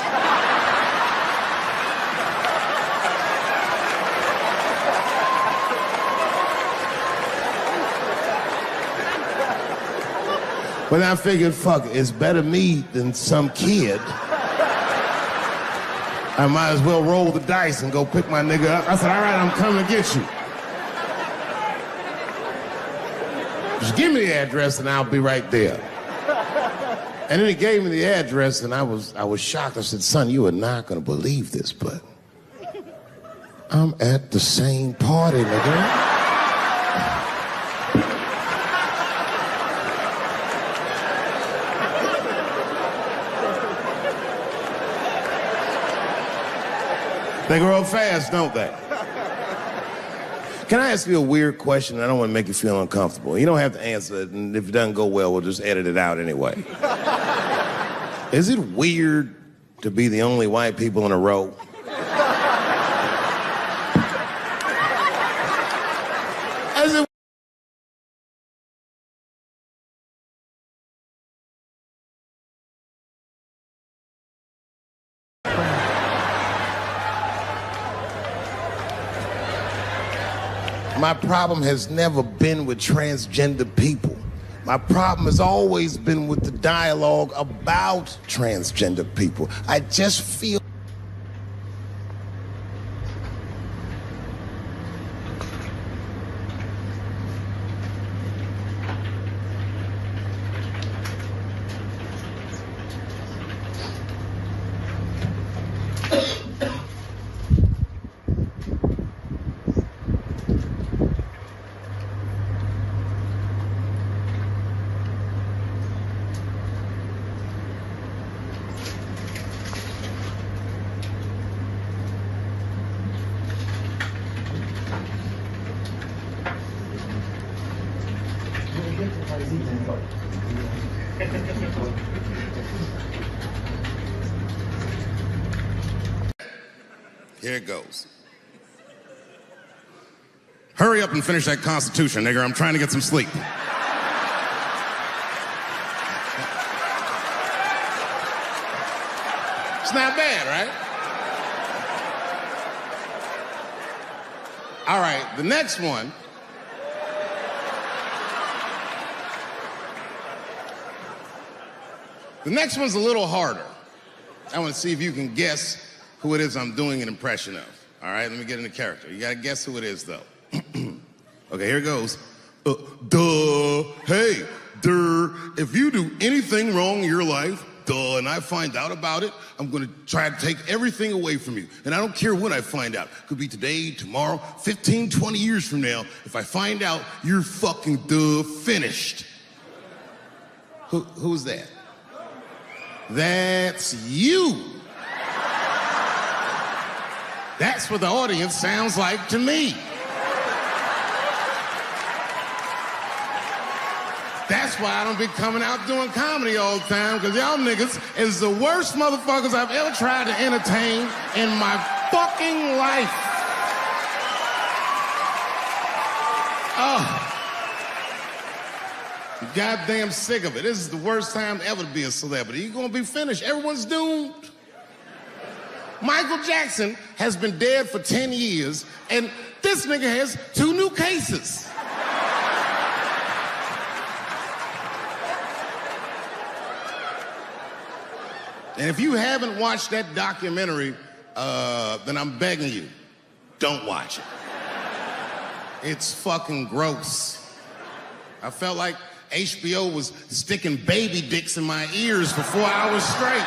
But I figured, fuck it, it's better me than some kid. I might as well roll the dice and go pick my nigga up. I said, all right, I'm coming to get you. Just give me the address and I'll be right there. And then he gave me the address and I was shocked. I said, son, you are not gonna believe this, but I'm at the same party, nigga. They grow up fast, don't they? Can I ask you a weird question? I don't want to make you feel uncomfortable. You don't have to answer it, and if it doesn't go well, we'll just edit it out anyway. Is it weird to be the only white people in a row? Is it My problem has never been with transgender people. My problem has always been with the dialogue about transgender people. I just feel Here it goes. Hurry up and finish that Constitution, nigger. I'm trying to get some sleep. It's not bad, right? All right, the next one. The next one's a little harder. I want to see if you can guess who it is I'm doing an impression of. All right, let me get into character. You got to guess who it is, though. Okay, here it goes. Hey, if you do anything wrong in your life, and I find out about it, I'm going to try to take everything away from you. And I don't care when I find out. Could be today, tomorrow, 15, 20 years from now. If I find out, you're fucking finished. Who's that? That's you. That's what the audience sounds like to me. That's why I don't be coming out doing comedy all the time, because y'all niggas is the worst motherfuckers I've ever tried to entertain in my fucking life. Oh. I'm goddamn sick of it. This is the worst time ever to be a celebrity. You're gonna be finished. Everyone's doomed. Michael Jackson has been dead for 10 years, and this nigga has 2 new cases. And if you haven't watched that documentary, then I'm begging you, don't watch it. It's fucking gross. I felt like HBO was sticking baby dicks in my ears for 4 hours straight.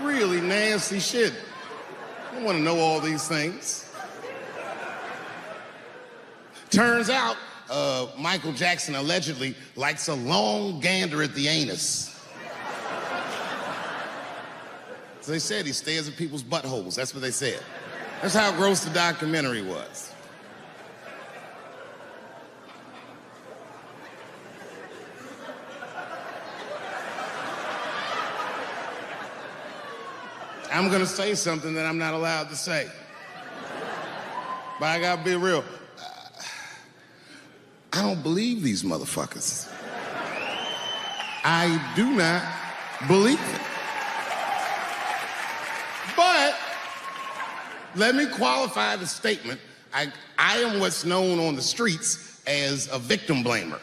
Really nasty shit. I don't want to know all these things. Turns out, Michael Jackson allegedly likes a long gander at the anus. So they said he stares at people's buttholes. That's what they said. That's how gross the documentary was. I'm gonna say something that I'm not allowed to say. But I gotta be real. I don't believe these motherfuckers. I do not believe it. But let me qualify the statement. I am what's known on the streets as a victim blamer.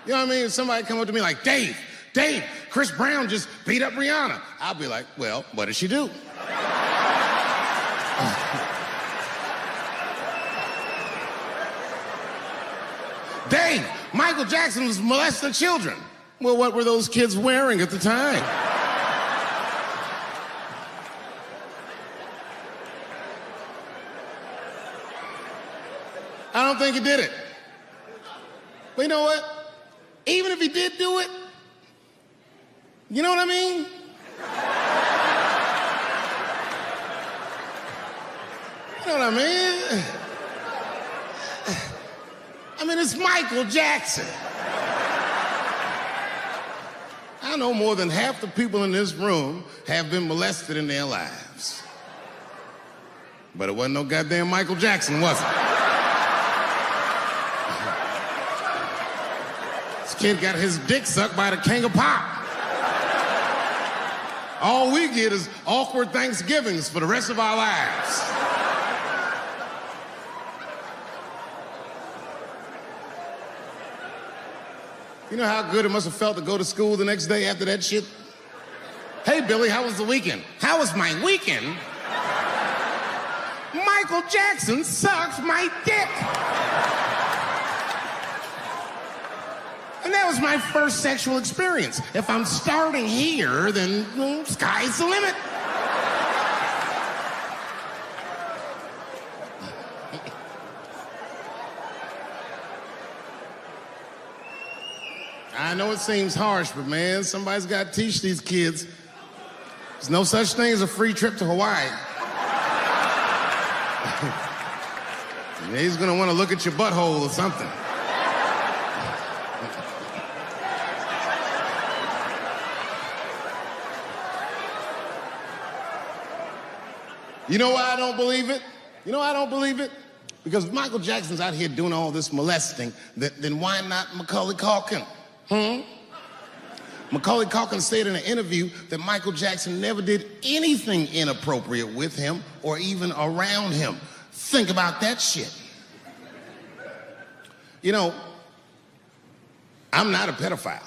You know what I mean? If somebody come up to me like, Dave, Chris Brown just beat up Rihanna. I'll be like, well, what did she do? Dave, Michael Jackson was molesting children. Well, what were those kids wearing at the time? I don't think he did it. But you know what? Even if he did do it, you know what I mean? You know what I mean? I mean, it's Michael Jackson. I know more than half the people in this room have been molested in their lives. But it wasn't no goddamn Michael Jackson, was it? This kid got his dick sucked by the king of pop. All we get is awkward Thanksgivings for the rest of our lives. You know how good it must have felt to go to school the next day after that shit? Hey, Billy, how was the weekend? How was my weekend? Michael Jackson sucked my dick. And that was my first sexual experience. If I'm starting here, then sky's the limit. I know it seems harsh, but man, somebody's got to teach these kids. There's no such thing as a free trip to Hawaii. He's gonna want to look at your butthole or something. You know why I don't believe it? You know why I don't believe it? Because if Michael Jackson's out here doing all this molesting, then why not Macaulay Culkin? Macaulay Culkin said in an interview that Michael Jackson never did anything inappropriate with him or even around him. Think about that shit. You know, I'm not a pedophile.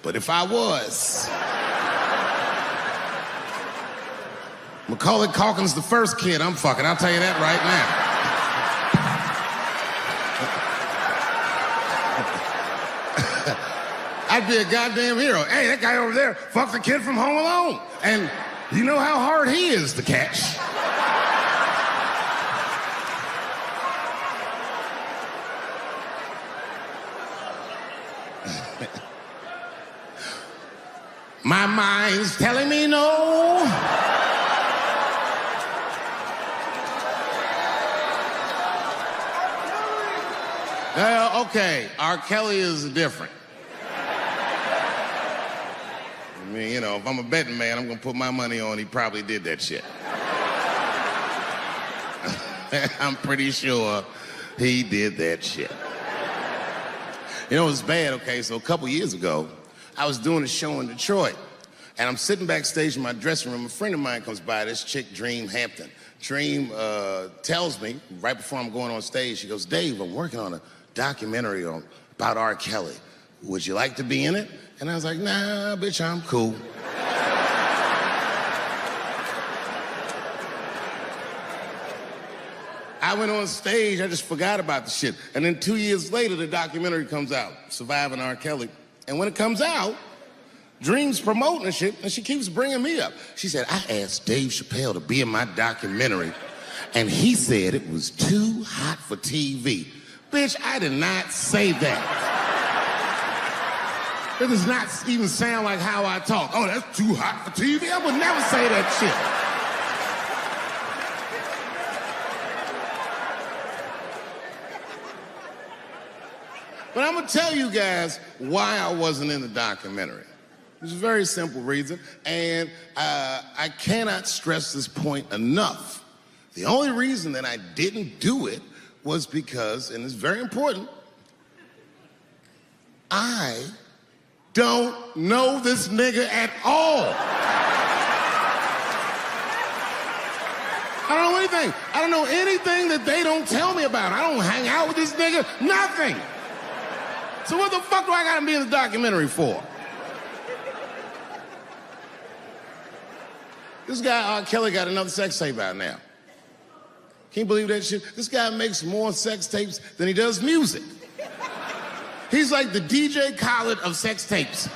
But if I was, Macaulay Culkin's the first kid I'm fucking, I'll tell you that right now. I'd be a goddamn hero. Hey, that guy over there fucked the kid from Home Alone. And you know how hard he is to catch. My mind's telling me no. Okay, R. Kelly is different. I mean, you know, if I'm a betting man, I'm gonna put my money on he probably did that shit. I'm pretty sure he did that shit. You know, it was bad, okay? So a couple years ago, I was doing a show in Detroit, and I'm sitting backstage in my dressing room. A friend of mine comes by, this chick, Dream Hampton. Dream tells me, right before I'm going on stage, she goes, Dave, I'm working on a documentary about R. Kelly. Would you like to be in it? And I was like, nah, bitch, I'm cool. I went on stage, I just forgot about the shit. And then 2 years later, the documentary comes out, Surviving R. Kelly. And when it comes out, Dream's promoting the shit, and she keeps bringing me up. She said, I asked Dave Chappelle to be in my documentary, and he said it was too hot for TV. Bitch, I did not say that. It does not even sound like how I talk. Oh, that's too hot for TV? I would never say that shit. But I'm gonna tell you guys why I wasn't in the documentary. There's a very simple reason, and I cannot stress this point enough. The only reason that I didn't do it was because, and it's very important, I don't know this nigga at all. I don't know anything. I don't know anything that they don't tell me about. I don't hang out with this nigga, nothing. So what the fuck do I gotta be in the documentary for? This guy, R. Kelly, got another sex tape out now. Can you believe that shit? This guy makes more sex tapes than he does music. He's like the DJ Khaled of sex tapes.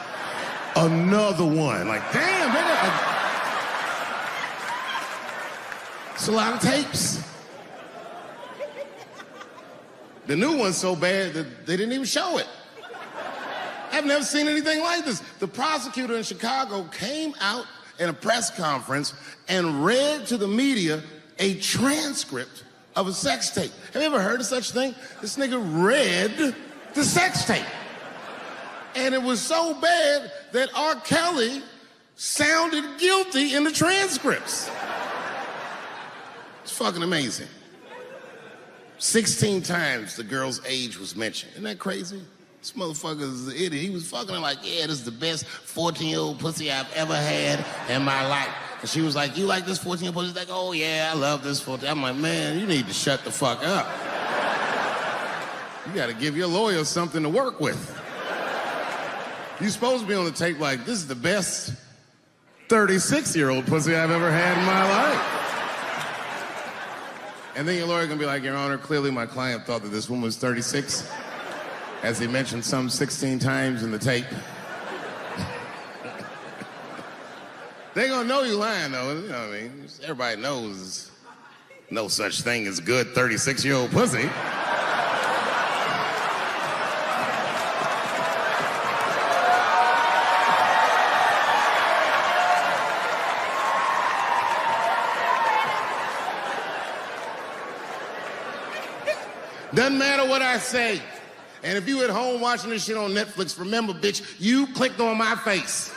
Another one. Like, damn, nigga. It's a lot of tapes. The new one's so bad that they didn't even show it. I've never seen anything like this. The prosecutor in Chicago came out in a press conference and read to the media a transcript of a sex tape. Have you ever heard of such a thing? This nigga read the sex tape. And it was so bad that R. Kelly sounded guilty in the transcripts. It's fucking amazing. 16 times the girl's age was mentioned. Isn't that crazy? This motherfucker is an idiot. He was fucking her like, yeah, this is the best 14-year-old pussy I've ever had in my life. And she was like, you like this 14-year-old pussy? He's like, oh yeah, I love this 14. I'm like, man, you need to shut the fuck up. You gotta give your lawyer something to work with. You're supposed to be on the tape like, this is the best 36-year-old pussy I've ever had in my life. And then your lawyer gonna be like, Your Honor, clearly my client thought that this woman was 36, as he mentioned some 16 times in the tape. They gonna know you lying though, you know what I mean? Everybody knows no such thing as good 36-year-old pussy. Doesn't matter what I say. And if you at home watching this shit on Netflix, remember, bitch, you clicked on my face.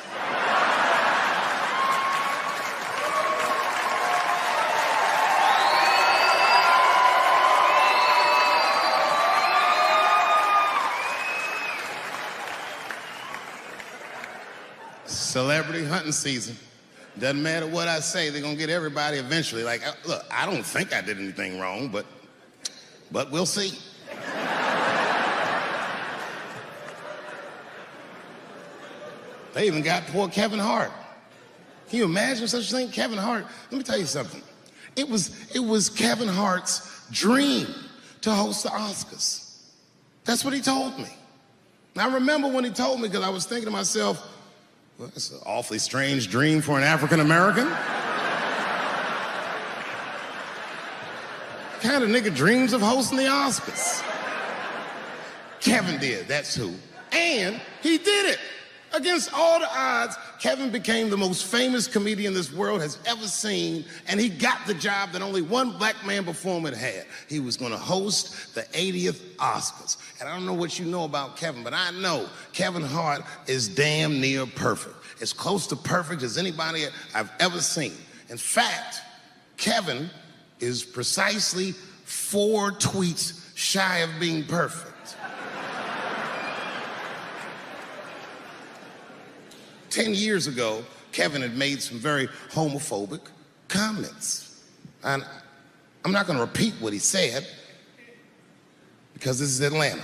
Celebrity hunting season. Doesn't matter what I say, they're gonna get everybody eventually. Like, look, I don't think I did anything wrong, but we'll see. They even got poor Kevin Hart. Can you imagine such a thing? Kevin Hart, let me tell you something. It was Kevin Hart's dream to host the Oscars. That's what he told me. And I remember when he told me, because I was thinking to myself, well, that's an awfully strange dream for an African American. What kind of nigga dreams of hosting the Oscars? Kevin did, that's who. And he did it. Against all the odds, Kevin became the most famous comedian this world has ever seen, and he got the job that only one black man before him had had. He was gonna host the 80th Oscars. And I don't know what you know about Kevin, but I know Kevin Hart is damn near perfect. As close to perfect as anybody I've ever seen. In fact, Kevin is precisely 4 tweets shy of being perfect. 10 years ago, Kevin had made some very homophobic comments. And I'm not gonna repeat what he said because this is Atlanta.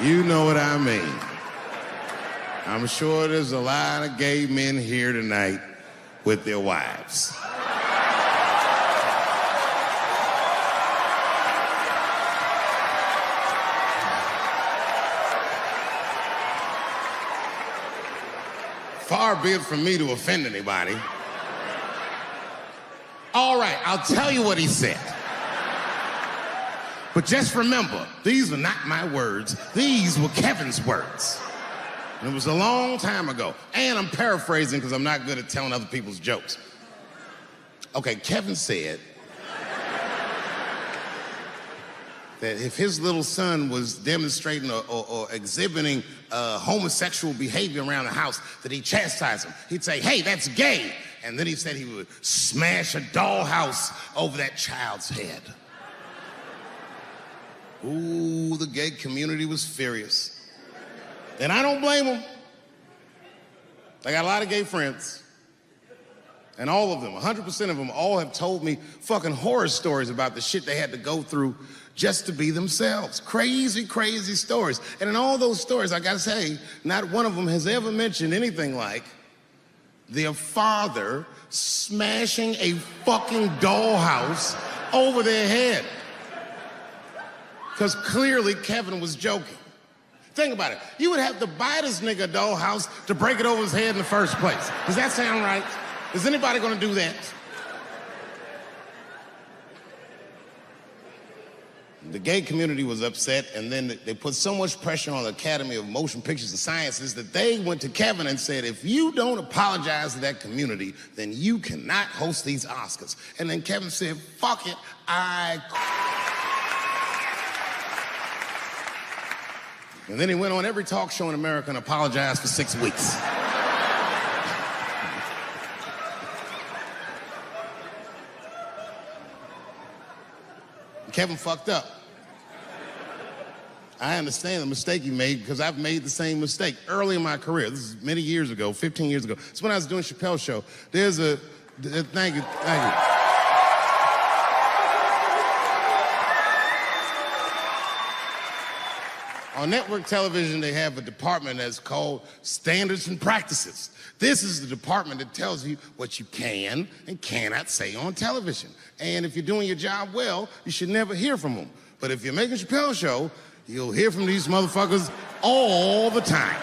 You know what I mean. I'm sure there's a lot of gay men here tonight with their wives. Far be it from me to offend anybody. All right, I'll tell you what he said. But just remember, these were not my words. These were Kevin's words. And it was a long time ago. And I'm paraphrasing because I'm not good at telling other people's jokes. Okay, Kevin said that if his little son was demonstrating or exhibiting homosexual behavior around the house, that he'd chastise him. He'd say, hey, that's gay. And then he said he would smash a dollhouse over that child's head. Ooh, the gay community was furious. And I don't blame them. I got a lot of gay friends. And all of them, 100% of them, all have told me fucking horror stories about the shit they had to go through just to be themselves. Crazy, crazy stories. And in all those stories, I gotta say, not one of them has ever mentioned anything like their father smashing a fucking dollhouse over their head. Because clearly Kevin was joking. Think about it. You would have to buy this nigga a dollhouse to break it over his head in the first place. Does that sound right? Is anybody gonna do that? The gay community was upset, and then they put so much pressure on the Academy of Motion Pictures and Sciences that they went to Kevin and said, if you don't apologize to that community, then you cannot host these Oscars. And then Kevin said, fuck it, And then he went on every talk show in America and apologized for 6 weeks. Kevin fucked up. I understand the mistake he made because I've made the same mistake early in my career. This is many years ago, 15 years ago. It's when I was doing Chappelle show. There's a, thank you. On network television, they have a department that's called Standards and Practices. This is the department that tells you what you can and cannot say on television. And if you're doing your job well, you should never hear from them. But if you're making a Chappelle show, you'll hear from these motherfuckers all the time.